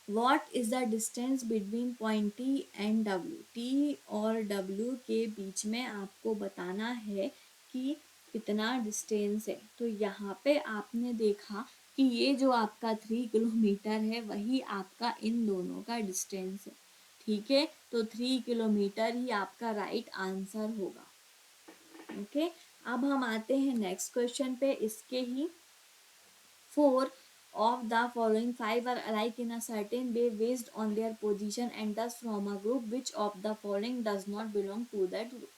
Speaker 1: What is the distance between point T and W. T और डब्ल्यू के बीच में आपको बताना है कि कितना डिस्टेंस है। तो यहाँ पे आपने देखा कि ये जो आपका 3 किलोमीटर है वही आपका इन दोनों का डिस्टेंस है, ठीक है। तो 3 किलोमीटर ही आपका राइट आंसर होगा, ओके। अब हम आते हैं नेक्स्ट क्वेश्चन पे। इसके ही 4 of the following five are alike in a certain way based on their position and thus from a group which of the following does not belong to that group.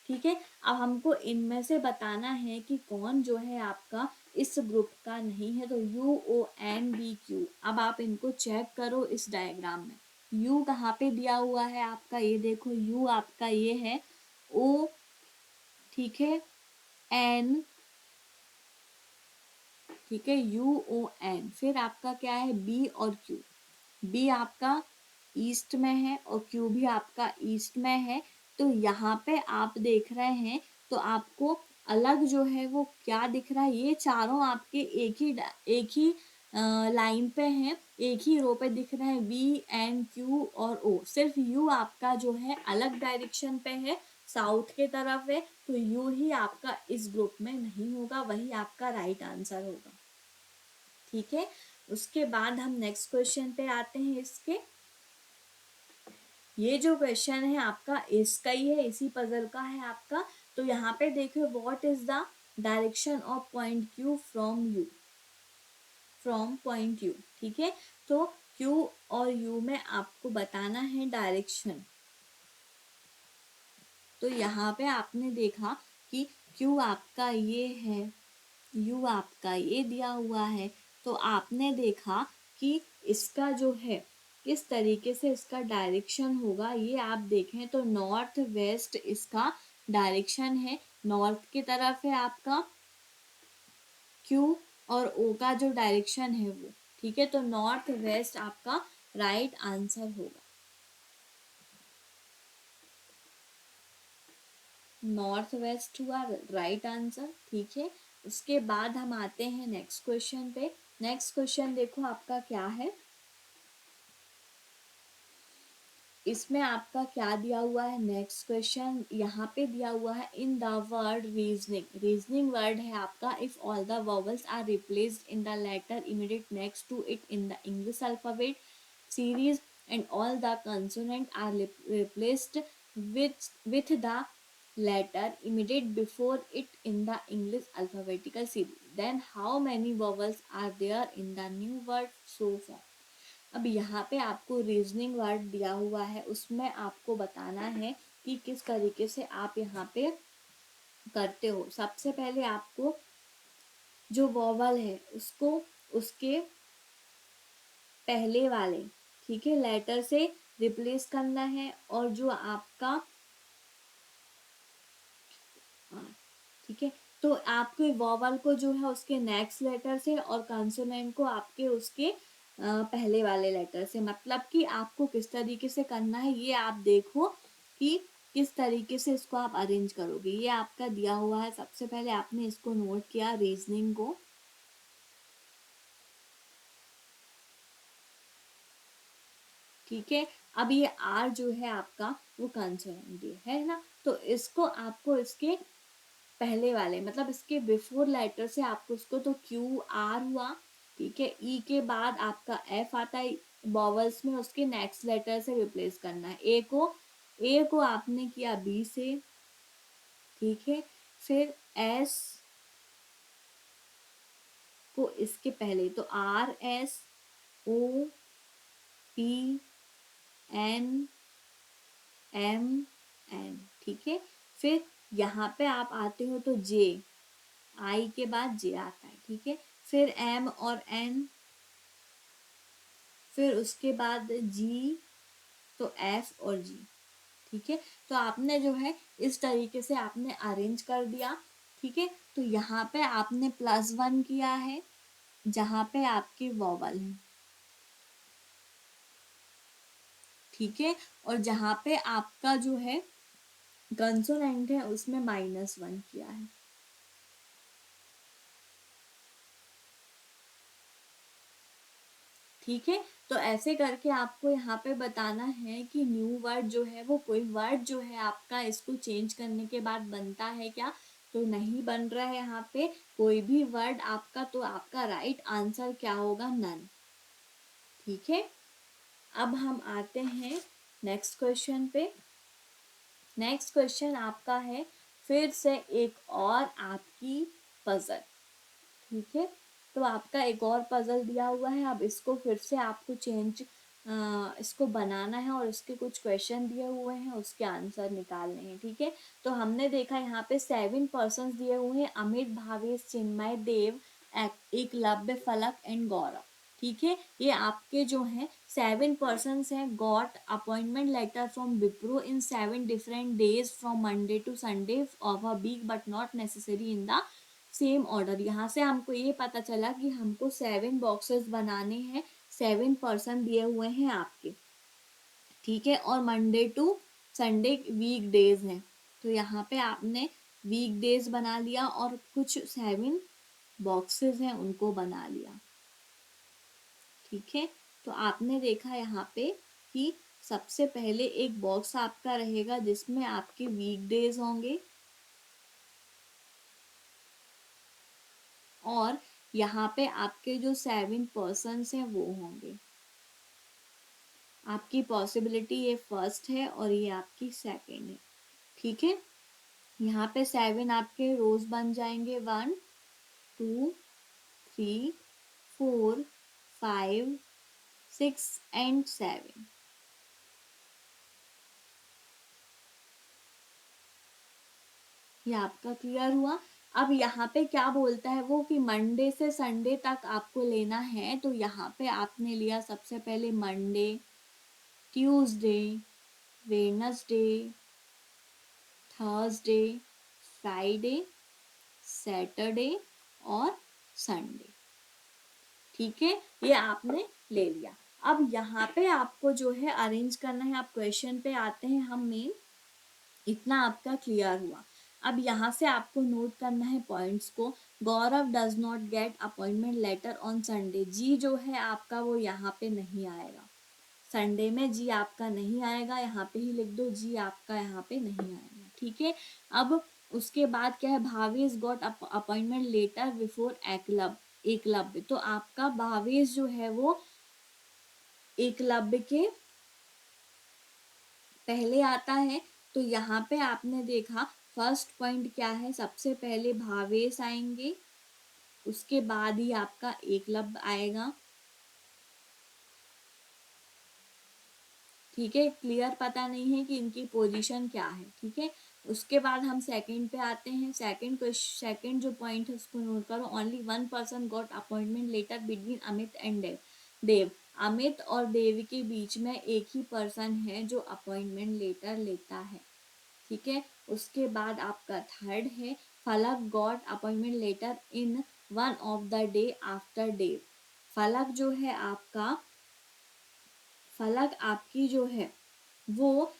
Speaker 1: ठीक है, अब हमको इनमें से बताना है कि कौन जो है आपका इस ग्रुप का नहीं है। तो U O N B Q, अब आप इनको चेक करो इस डायग्राम में। यू कहाँ पे दिया हुआ है आपका, ये देखो यू आपका ये है ओ, ठीक है, एन, ठीक है, यू ओ एन, फिर आपका क्या है बी और क्यू। बी आपका ईस्ट में है और क्यू भी आपका ईस्ट में है। तो यहाँ पे आप देख रहे हैं तो आपको अलग जो है वो क्या दिख रहा है, ये चारों आपके एक ही लाइन पे हैं, एक ही रो पे दिख रहे हैं, वी एन क्यू और ओ। सिर्फ यू आपका जो है अलग डायरेक्शन पे है, साउथ के तरफ है, तो यू ही आपका इस ग्रुप में नहीं होगा, वही आपका राइट आंसर होगा। ठीक है, उसके बाद हम नेक्स्ट क्वेश्चन पे आते हैं। इसके ये जो क्वेश्चन है आपका इसका ही है, इसी पजल का है आपका। तो यहाँ पे देखो what is the direction of point Q from you, from point you. ठीक है, तो क्यू और यू में आपको बताना है डायरेक्शन। तो यहाँ पे आपने देखा कि क्यू आपका ये है, यू आपका ये दिया हुआ है, तो आपने देखा कि इसका जो है किस तरीके से इसका डायरेक्शन होगा। ये आप देखें तो नॉर्थ वेस्ट इसका डायरेक्शन है, नॉर्थ की तरफ है आपका क्यू और ओ का जो डायरेक्शन है वो। ठीक है, तो नॉर्थ वेस्ट आपका राइट आंसर होगा, नॉर्थ वेस्ट हुआ राइट आंसर। ठीक है, उसके बाद हम आते हैं नेक्स्ट क्वेश्चन पे। नेक्स्ट क्वेश्चन देखो आपका क्या है, इसमें आपका क्या दिया हुआ है। नेक्स्ट क्वेश्चन यहाँ पे दिया हुआ है in the word reasoning, reasoning word है आपका, if all the vowels are replaced in the letter immediate next to it in the English alphabet series and all the consonant are replaced with the letter immediate before it in the English alphabetical series, then how many vowels are there in the new word so form। अब यहाँ पे आपको reasoning word दिया हुआ है, उसमें आपको बताना है कि किस तरीके से आप यहाँ पे करते हो। सबसे पहले आपको जो वॉवल है उसको उसके पहले वाले, ठीक है, लेटर से रिप्लेस करना है, और जो आपका ठीक है, तो आपके वॉवल को जो है उसके नेक्स्ट लेटर से और कंसोनेंट को आपके उसके पहले वाले लेटर से। मतलब कि आपको किस तरीके से करना है ये आप देखो कि किस तरीके से इसको आप अरेंज करोगे। ये आपका दिया हुआ है, सबसे पहले आपने इसको नोट किया रीजनिंग को। ठीक है, अब ये आर जो है आपका वो कंसोनेंट है ना, तो इसको आपको इसके पहले वाले मतलब इसके बिफोर लेटर से आपको उसको, तो क्यू आर हुआ, ठीक है, ई के बाद आपका एफ आता है बॉवल्स में, उसके नेक्स्ट लेटर से रिप्लेस करना है। ए को आपने किया बी से, ठीक है, फिर एस को इसके पहले, तो R S O P N M N, ठीक है, फिर यहाँ पे आप आते हो तो जे, आई के बाद जे आता है, ठीक है, फिर एम और एन, फिर उसके बाद जी, तो एफ और जी। ठीक है, तो आपने जो है इस तरीके से आपने अरेंज कर दिया। ठीक है, तो यहाँ पे आपने +1 किया है जहाँ पे आपके वॉवल है, ठीक है, और जहाँ पे आपका जो है कंसोनेंट है उसमें -1 किया है। ठीक है, तो ऐसे करके आपको यहाँ पे बताना है कि न्यू वर्ड जो है वो कोई वर्ड जो है आपका इसको चेंज करने के बाद बनता है क्या, तो नहीं बन रहा है यहाँ पे कोई भी वर्ड आपका, तो आपका राइट आंसर क्या होगा, नन। ठीक है, अब हम आते हैं नेक्स्ट क्वेश्चन पे। नेक्स्ट क्वेश्चन आपका है फिर से एक और आपकी पजल। ठीक है, तो आपका एक और पजल दिया हुआ है, अब इसको फिर से आपको इसको बनाना है और इसके कुछ क्वेश्चन दिए हुए हैं, उसके आंसर निकालने हैं। ठीक है, तो हमने देखा यहाँ पे 7 पर्सन दिए हुए हैं, अमित, भावेश, चिन्मय, देव, एकलव्य, फलक एंड गौरव। ठीक है, ये आपके जो हैं 7 पर्सन्स हैं। Got appointment letter from Wipro in 7 different days from Monday to Sunday of a week but not necessary in the same order. यहाँ से हमको ये पता चला कि हमको 7 बॉक्सेस बनाने हैं, 7 पर्सन दिए हुए हैं आपके। ठीक है, और Monday to Sunday week days हैं, तो यहाँ पे आपने वीक डेज बना लिया और कुछ 7 बॉक्सेस हैं उनको बना लिया। ठीक है, तो आपने देखा यहाँ पे कि सबसे पहले एक बॉक्स आपका रहेगा जिसमें आपके वीक डेज होंगे, और यहाँ पे आपके जो 7 पर्सन्स हैं वो होंगे। आपकी पॉसिबिलिटी ये फर्स्ट है और ये आपकी सेकंड है। ठीक है, यहाँ पे 7 आपके रोज बन जाएंगे, 1 2 3 4 5 6 एंड 7। ये आपका क्लियर हुआ। अब यहाँ पे क्या बोलता है वो कि मंडे से संडे तक आपको लेना है, तो यहाँ पे आपने लिया सबसे पहले Monday, Tuesday, Wednesday, Thursday, Friday, Saturday और संडे। ठीक है, ये आपने ले लिया। अब यहाँ पे आपको जो है अरेंज करना है। आप क्वेश्चन पे आते हैं हम मेन, इतना आपका क्लियर हुआ। अब यहाँ से आपको नोट करना है पॉइंट्स को। Gaurav does not get appointment letter on Sunday. जी जो है आपका वो यहाँ पे नहीं आएगा, संडे में जी आपका नहीं आएगा, यहाँ पे ही लिख दो जी आपका यहाँ पे नहीं आएगा। ठीक है, अब उसके बाद क्या है, Bhavesh got appointment letter before Eklavya. तो आपका भावेश जो है वो एकलव्य के पहले आता है। तो यहाँ पे आपने देखा फर्स्ट पॉइंट क्या है, सबसे पहले भावेश आएंगे, उसके बाद ही आपका एकलव्य आएगा। ठीक है, क्लियर, पता नहीं है कि इनकी पोजीशन क्या है। ठीक है, उसके बाद हम सेकंड पे आते हैं। सेकंड जो पॉइंट है उसको नोट करो। Only 1 person got appointment letter between Amit and Dev. Amit और देव के बीच में एक ही पर्सन है जो अपॉइंटमेंट लेटर लेता है। ठीक है, उसके बाद आपका थर्ड है, Falak got appointment letter in 1 of the day after Dev. Falak जो है आपका, फलक आपकी जो है वो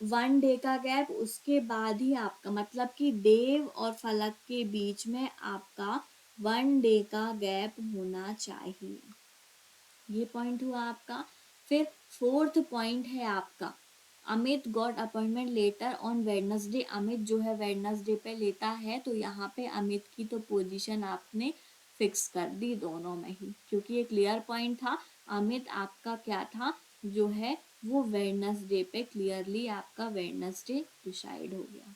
Speaker 1: 1 डे का गैप, उसके बाद ही आपका, मतलब कि देव और फलक के बीच में आपका 1 डे का गैप होना चाहिए। ये पॉइंट हुआ आपका। फिर फोर्थ पॉइंट है आपका, Amit got appointment letter on Wednesday. Amit जो है वेडनेसडे पे लेता है, तो यहाँ पे अमित की तो पोजीशन आपने फिक्स कर दी दोनों में ही, क्योंकि ये क्लियर पॉइंट था। अमित आपका क्या था जो है वो वेडनेसडे पे, क्लियरली आपका वेडनेसडे डिसाइड हो गया।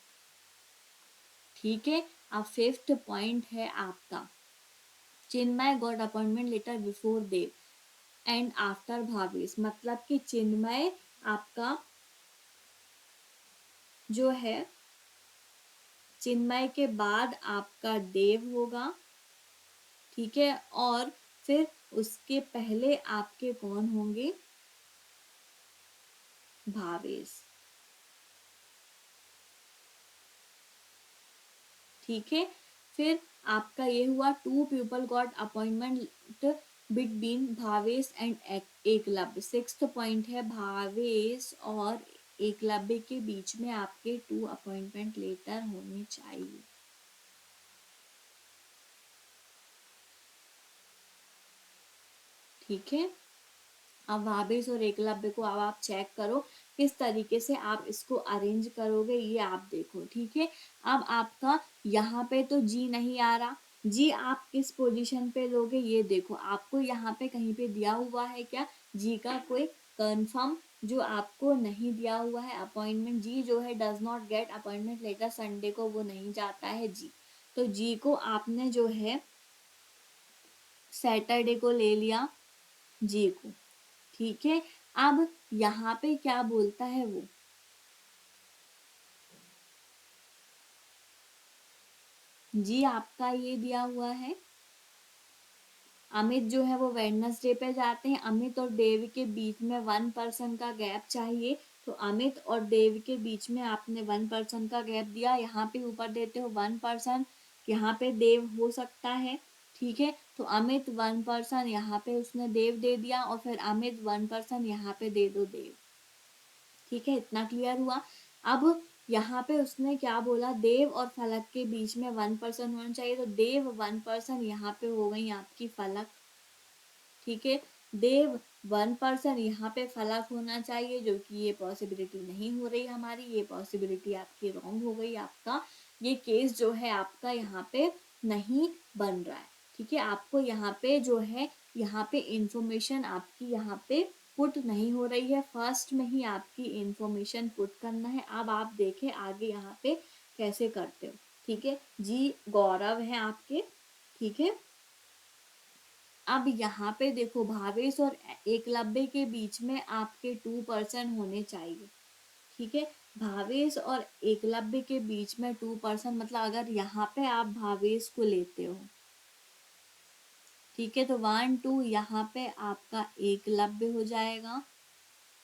Speaker 1: ठीक है, अब फिफ्थ पॉइंट है आपका, Chinmay got appointment letter before Dev and after Bhavesh. मतलब कि चिन्मय आपका जो है, चिन्मय के बाद आपका देव होगा। ठीक है, और फिर उसके पहले आपके कौन होंगे, भावेश। ठीक है, फिर आपका ये हुआ 2 people got appointment between Bhavesh and Eklavya. Sixth point है, भावेश और एकलव्य के बीच में आपके 2 अपॉइंटमेंट लेटर होने चाहिए। ठीक है, अब भावेश और एकलव्य को अब आप चेक करो किस तरीके से आप इसको अरेंज करोगे, ये आप देखो। ठीक है, अब आपका यहाँ पे तो जी नहीं आ रहा, जी आप किस पोजीशन पे लोगे ये देखो। आपको यहाँ पे कहीं पे दिया हुआ है क्या, जी का कोई कंफर्म जो आपको नहीं दिया हुआ है अपॉइंटमेंट। जी जो है does not get appointment letter, Sunday को वो नहीं जाता है जी। तो जी को आपने जो है सैटरडे को ले लिया जी को, ठीक है। अब यहाँ पे क्या बोलता है वो, जी आपका ये दिया हुआ है, अमित जो है वो वेडनेसडे पे जाते हैं, अमित और देव के बीच में 1% का गैप चाहिए, तो अमित और देव के बीच में आपने 1% का गैप दिया, यहाँ पे ऊपर देते हो 1%, यहाँ पे देव हो सकता है, ठीक है। तो अमित 1% यहाँ पे उसने देव दे दिया, और फिर अमित 1% यहाँ पे दे दो देव, ठीक है। इतना क्लियर हुआ। अब यहाँ पे उसने क्या बोला, देव और फलक के बीच में 1% होना चाहिए, तो देव 1% यहाँ पे हो गई आपकी फलक, ठीक है। देव 1% यहाँ पे फलक होना चाहिए, जो कि ये पॉसिबिलिटी नहीं हो रही हमारी, ये पॉसिबिलिटी आपकी रॉन्ग हो गई, आपका ये केस जो है आपका यहाँ पे नहीं बन रहा है, ठीक है। आपको यहाँ पे जो है, यहाँ पे इंफॉर्मेशन आपकी यहाँ पे पुट नहीं हो रही है, फर्स्ट में ही आपकी इंफॉर्मेशन पुट करना है। अब आप देखें आगे यहाँ पे कैसे करते हो, ठीक है जी। गौरव है आपके, ठीक है। अब यहाँ पे देखो, भावेश और एकलव्य के बीच में आपके 2% होने चाहिए, ठीक है। भावेश और एकलव्य के बीच में 2%, मतलब अगर यहाँ पे आप भावेश को लेते हो, ठीक है, तो 1 2 यहाँ पे आपका एकलव्य हो जाएगा,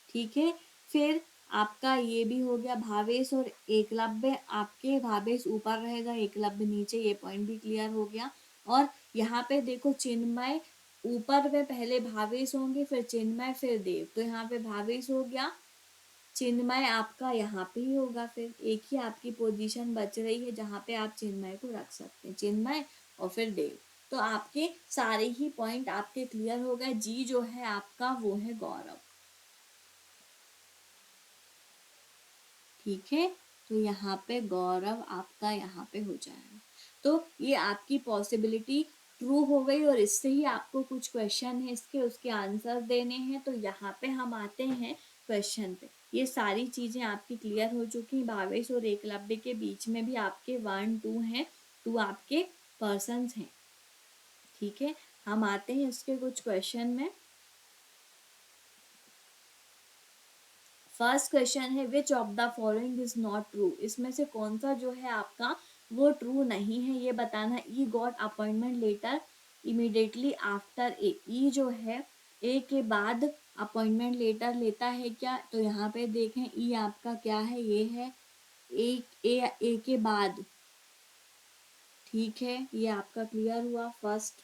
Speaker 1: ठीक है। फिर आपका ये भी हो गया, भावेश और एकलव्य, आपके भावेश ऊपर रहेगा, एकलव्य नीचे, ये पॉइंट भी क्लियर हो गया। और यहाँ पे देखो, चिन्मय ऊपर में पहले भावेश होंगे, फिर चिन्मय, फिर देव, तो यहाँ पे भावेश हो गया, चिन्मय आपका यहाँ पे ही होगा, फिर एक ही आपकी पोजीशन बच रही है जहाँ पे आप चिन्मय को रख सकते हैं, चिन्मय और फिर देव। तो आपके सारे ही पॉइंट आपके क्लियर हो गए। जी जो है आपका वो है गौरव, ठीक है। तो यहाँ पे गौरव आपका यहाँ पे हो जाएगा। तो ये आपकी पॉसिबिलिटी ट्रू हो गई, और इससे ही आपको कुछ क्वेश्चन है इसके, उसके आंसर देने हैं। तो यहाँ पे हम आते हैं क्वेश्चन पे। ये सारी चीजें आपकी क्लियर हो चुकी। भावेश और एकलव्य के बीच में भी आपके 1 2 हैं, 2 आपके पर्सन्स हैं, ठीक है। हम आते हैं इसके कुछ क्वेश्चन में। फर्स्ट क्वेश्चन है, which of the following is not true, इसमें से कौन सा जो है आपका वो ट्रू नहीं है, ये बताना। I got appointment letter immediately after a, ई जो है ए के बाद अपॉइंटमेंट लेटर लेता है क्या, तो यहाँ पे देखें ई आपका क्या है, ये है ए के बाद, ठीक है। ये आपका क्लियर हुआ फर्स्ट,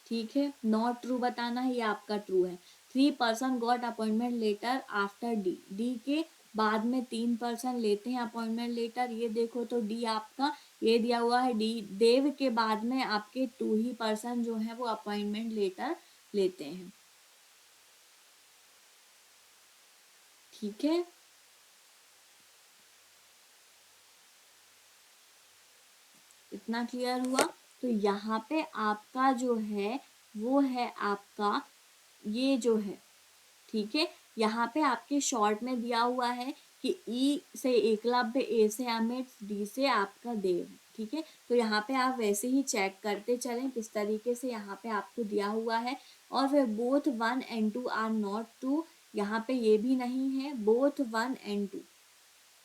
Speaker 1: ठीक है। नॉट ट्रू बताना है, ये आपका ट्रू है। 3% got appointment letter after D, D के बाद में 3% लेते हैं अपॉइंटमेंट लेटर, ये देखो तो डी आपका ये दिया हुआ है। डी देव के बाद में आपके 2 ही पर्सन जो है वो अपॉइंटमेंट लेटर लेते हैं, ठीक है। इतना क्लियर हुआ। तो यहाँ पे आपका जो है वो है आपका ये जो है, ठीक है। यहाँ पे आपके शॉर्ट में दिया हुआ है कि ई से एकलव्य, ए से अमित, डी से आपका देव, ठीक है। तो यहाँ पे आप वैसे ही चेक करते चलें किस तरीके से यहाँ पे आपको दिया हुआ है। और फिर both 1 and 2 are not true, यहाँ पे ये भी नहीं है, both 1 and 2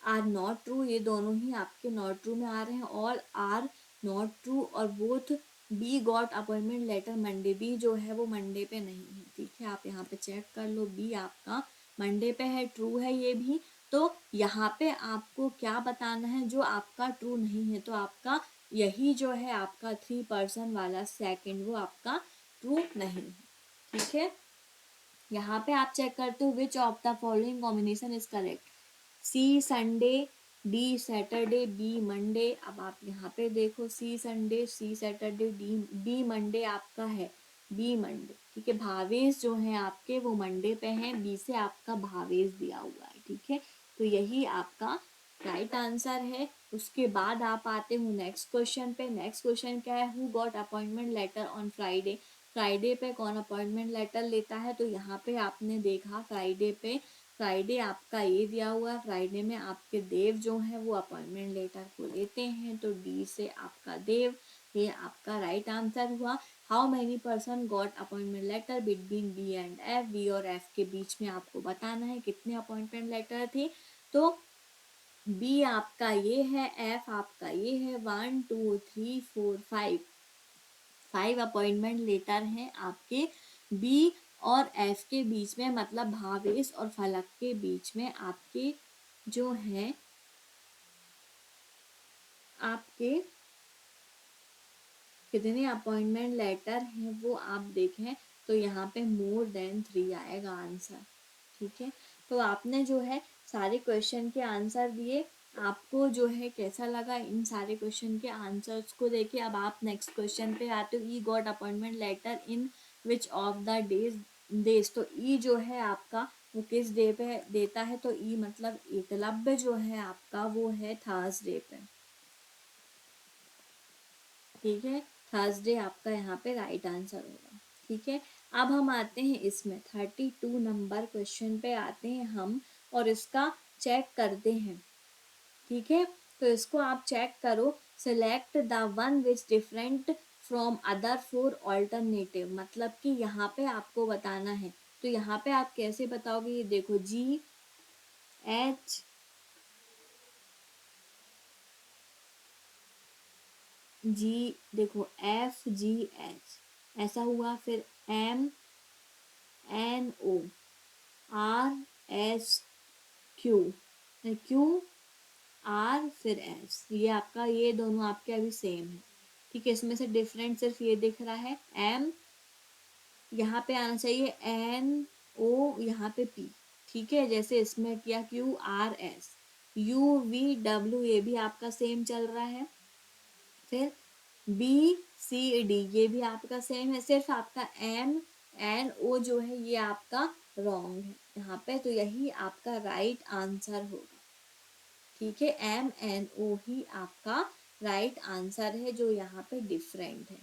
Speaker 1: are not true, ये दोनों ही आपके नॉट ट्रू में आ रहे हैं, ऑल आर नॉट ट्रू। और both B got appointment letter Monday, B जो है वो मंडे पे नहीं है, ठीक है। आप यहाँ पे चेक कर लो, बी आपका मंडे पे है, ट्रू है ये भी। तो यहाँ पे आपको क्या बताना है, जो आपका ट्रू नहीं है, तो आपका यही जो है आपका 3% वाला सेकंड, वो आपका ट्रू नहीं है, ठीक है। यहाँ पे आप चेक करते हो, which of the following combination is correct, C Sunday, D Saturday, B Monday. अब आप यहाँ पे देखो, C Sunday, C Saturday, D B Monday आपका है, बी मंडे, ठीक है। भावेश जो है आपके वो मंडे पे हैं, बी से आपका भावेश दिया हुआ है, ठीक है। तो यही आपका राइट आंसर है। उसके बाद आप आते हो नेक्स्ट क्वेश्चन पे। नेक्स्ट क्वेश्चन क्या है, who got appointment letter on Friday, Friday पे कौन अपॉइंटमेंट लेटर लेता है, तो यहाँ पे आपने देखा फ्राइडे पे, फ्राइडे आपका ये दिया हुआ है, फ्राइडे में आपके देव जो है वो अपॉइंटमेंट लेटर को लेते हैं, तो डी से आपका देव, ये आपका राइट आंसर हुआ। How many person got appointment letter between B and F, B और एफ के बीच में आपको बताना है कितने अपॉइंटमेंट लेटर थे। तो बी आपका ये है, एफ आपका ये है, 1 2 3 4 5 अपॉइंटमेंट लेटर हैं आपके बी और एफ के बीच में, मतलब भावेश और फलक के बीच में आपके जो है आपके कितने अपॉइंटमेंट लेटर हैं वो आप देखें तो यहाँ पे मोर देन 3 आएगा आंसर। ठीक है, तो आपने जो है सारे क्वेश्चन के आंसर दिए। आपको जो है कैसा लगा इन सारे क्वेश्चन के आंसर्स को देखिए। अब आप नेक्स्ट क्वेश्चन पे आते हो, I got appointment letter in which of the days. तो ई जो है आपका वो किस डे पे देता है, तो ई मतलब एकलव्य जो है आपका वो है थर्सडे पे। ठीक है, थर्सडे आपका यहाँ पे राइट आंसर होगा। ठीक है, अब हम आते हैं इसमें 32 नंबर क्वेश्चन पे आते हैं हम, और इसका चेक करते हैं। ठीक है, तो इसको आप चेक करो। Select the one which different from other four alternative, मतलब कि यहाँ पे आपको बताना है। तो यहाँ पे आप कैसे बताओगे, ये देखो जी एच जी, देखो एफ जी एच ऐसा हुआ, फिर M N O R S Q, Q R फिर एस, ये आपका ये दोनों आपके अभी सेम है। ठीक है, इसमें से डिफरेंट सिर्फ ये दिख रहा है, एम यहाँ पे आना चाहिए, एन ओ यहाँ पे पी। ठीक है, जैसे इसमें किया Q R S, you V W ये भी आपका सेम चल रहा है। फिर बी सी डी ये भी आपका सेम है, सिर्फ आपका एम एन ओ जो है ये आपका रॉन्ग है यहाँ पे, तो यही आपका राइट आंसर होगा। ठीक है, एम एन ओ ही आपका राइट आंसर है जो यहाँ पे डिफरेंट है।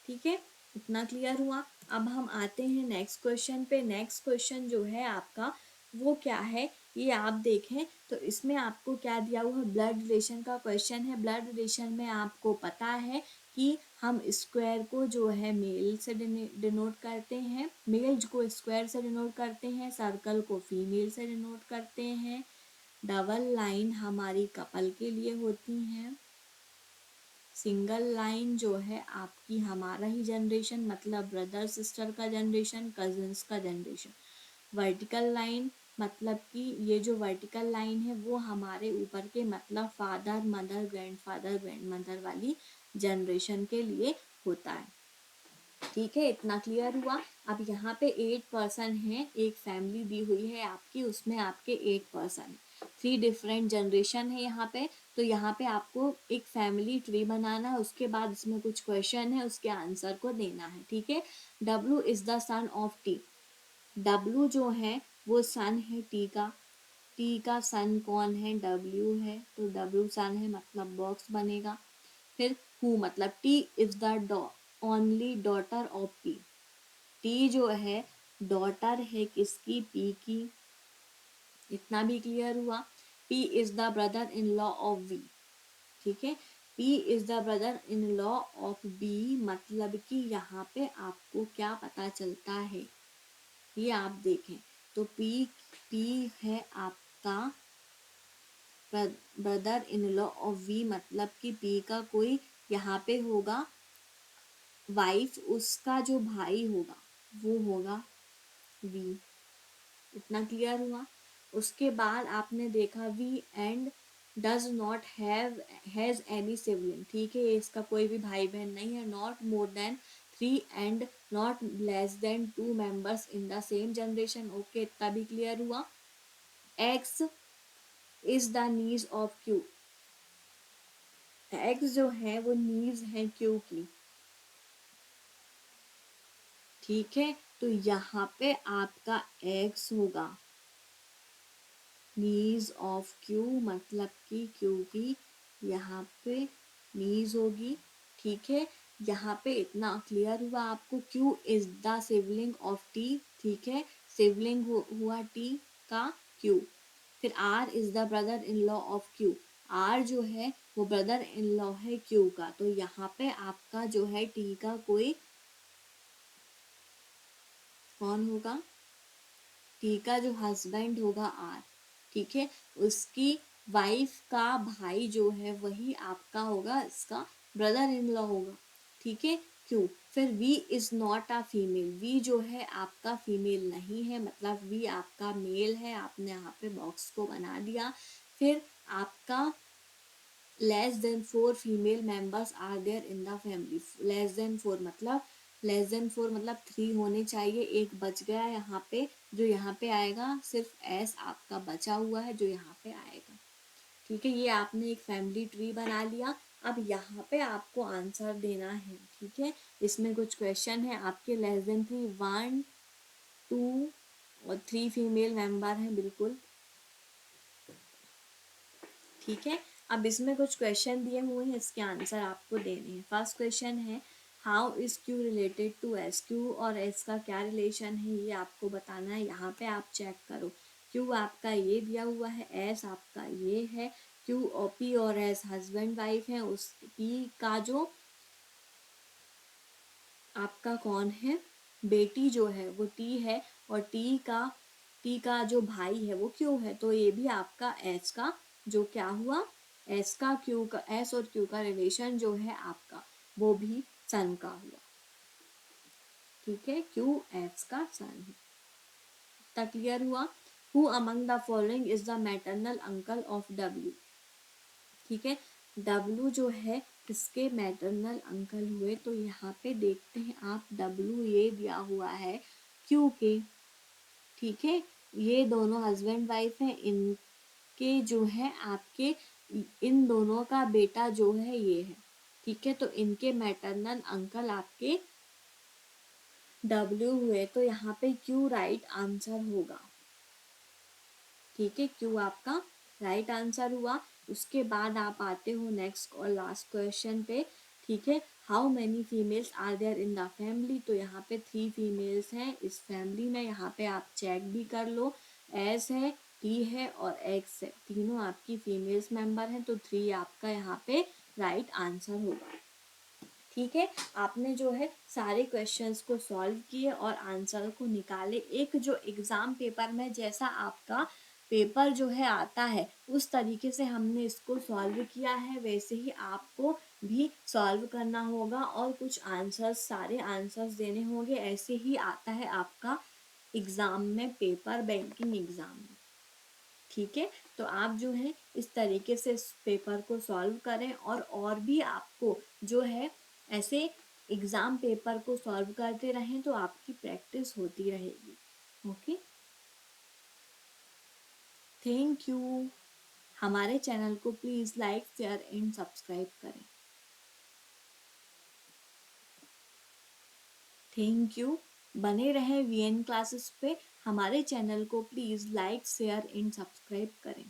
Speaker 1: ठीक है, इतना क्लियर हुआ। अब हम आते हैं नेक्स्ट क्वेश्चन पे। नेक्स्ट क्वेश्चन जो है आपका वो क्या है, ये आप देखें तो इसमें आपको क्या दिया हुआ है, ब्लड रिलेशन का क्वेश्चन है। ब्लड रिलेशन में आपको पता है कि हम स्क्वायर को जो है मेल से डिनोट करते हैं, मेल को स्क्वायर से डिनोट करते हैं, सर्कल को फीमेल से डिनोट करते हैं, डबल लाइन हमारी कपल के लिए होती हैं, सिंगल लाइन जो है आपकी हमारा ही जनरेशन मतलब ब्रदर सिस्टर का जनरेशन, कजिन्स का जनरेशन, वर्टिकल लाइन मतलब कि ये जो वर्टिकल लाइन है वो हमारे ऊपर के मतलब फादर मदर ग्रैंडफादर ग्रैंडमदर वाली जनरेशन के लिए होता है। ठीक है, इतना क्लियर हुआ। अब यहाँ पे 8 पर्सन है, एक फैमिली दी हुई है आपकी, उसमें आपके 8 पर्सन, 3 डिफरेंट जनरेशन है यहाँ पे। तो यहाँ पे आपको एक फैमिली ट्री बनाना है, उसके बाद इसमें कुछ क्वेश्चन है उसके आंसर को देना है। ठीक है, W is the son of T, W जो है वो सन है टी का, टी का सन कौन है, डब्ल्यू है, तो डब्ल्यू सन है मतलब बॉक्स बनेगा। फिर हु मतलब T is the only daughter of P, T जो है डॉटर है किसकी, पी की, इतना भी क्लियर हुआ। P is the brother in law of V, ठीक है, P is the brother in law of B, मतलब कि यहाँ पे आपको क्या पता चलता है, ये आप देखें तो पी पी है आपका brother in law of V, मतलब कि पी का कोई यहाँ पे होगा वाइफ, उसका जो भाई होगा वो होगा वी, इतना क्लियर हुआ। उसके बाद आपने देखा V and does not has any sibling, ठीक है, इसका कोई भी भाई बहन नहीं है, not more than 3 and not less than 2 members in the same generation, okay, इतना भी क्लियर हुआ। X is the niece of Q, X जो है वो नीज है क्यू की, ठीक है, तो यहाँ पे आपका एक्स होगा नीज ऑफ क्यू, मतलब कि क्यू की यहाँ पे नीज होगी। ठीक है, यहाँ पे इतना क्लियर हुआ आपको। Q is the sibling of T, ठीक है, सिबलिंग हुआ टी का क्यू। फिर R is the brother in law of Q, R जो है वो ब्रदर इन लॉ है क्यू का, तो यहाँ पे आपका जो है टी का कोई कौन होगा, टी का जो हस्बैंड होगा आर, ठीक है, उसकी वाइफ का भाई जो है वही आपका होगा, इसका ब्रदर इन लॉ होगा, ठीक है, क्यों। फिर V is not a female, V जो है आपका फीमेल नहीं है, मतलब वी आपका मेल है, आपने यहाँ पे बॉक्स को बना दिया। फिर आपका less than 4 female members are there in the family, less than 4 मतलब लेस देन 4 मतलब 3 होने चाहिए, एक बच गया यहाँ पे, जो यहाँ पे आएगा सिर्फ एस आपका बचा हुआ है जो यहाँ पे आएगा, ठीक है। ये आपने एक फैमिली ट्री बना लिया। अब यहाँ पे आपको आंसर देना है, ठीक है। इसमें कुछ क्वेश्चन है आपके, लेस देन 3 1 2 और 3 फीमेल मेंबर हैं बिल्कुल, ठीक है। अब इसमें कुछ क्वेश्चन दिए हुए हैं, इसके आंसर आपको देने हैं। फर्स्ट क्वेश्चन है how is Q related to S, Q और एस का क्या रिलेशन है ये आपको बताना है। यहाँ पे आप चेक करो, क्यू आपका ये दिया हुआ है, एस आपका ये है, क्यू और पी और एस हस्बैंड वाइफ है, उस पी का जो आपका कौन है, बेटी जो है वो टी है, और टी का जो भाई है वो क्यू है, तो ये भी आपका एस का जो क्या हुआ, एस का क्यू का, एस और क्यू का रिलेशन जो है आपका वो भी सन का हुआ, ठीक है, क्यू एस का सन है। इतना क्लियर हुआ। Who among the following is the maternal uncle of W, ठीक है, डब्ल्यू जो है इसके मैटरनल अंकल हुए, तो यहाँ पे देखते हैं आप, डब्ल्यू ये दिया हुआ है क्यू के, ठीक है, ये दोनों हस्बैंड वाइफ हैं, इनके जो है आपके, इन दोनों का बेटा जो है ये है, ठीक है, तो इनके मैटरनल अंकल आपके डब्ल्यू हुए, तो यहाँ पे क्यू राइट आंसर होगा, ठीक है, क्यू आपका राइट आंसर हुआ। उसके बाद आप आते हो नेक्स्ट और लास्ट क्वेश्चन पे, ठीक है, how many females are there in the family, तो यहाँ पे 3 फीमेल्स हैं इस फैमिली में, यहाँ पे आप चेक भी कर लो, एस है, टी है और एक्स है, तीनों आपकी फीमेल्स मेंबर हैं, तो 3 आपका यहाँ पे राइट आंसर होगा, ठीक है। आपने जो है सारे क्वेश्चंस को सॉल्व किए और आंसर को निकाले। एक जो एग्ज़ाम पेपर में जैसा आपका पेपर जो है आता है उस तरीके से हमने इसको सॉल्व किया है, वैसे ही आपको भी सॉल्व करना होगा और कुछ आंसर्स, सारे आंसर्स देने होंगे, ऐसे ही आता है आपका एग्ज़ाम में पेपर, बैंकिंग एग्ज़ाम में, ठीक है। तो आप जो है इस तरीके से इस पेपर को सॉल्व करें, और भी आपको जो है ऐसे एग्ज़ाम पेपर को सॉल्व करते रहें तो आपकी प्रैक्टिस होती रहेगी, ओके। Thank you. हमारे चैनल को please like share and subscribe करें। Thank you. बने रहें वीएन क्लासेस पे, हमारे चैनल को please like share and subscribe करें।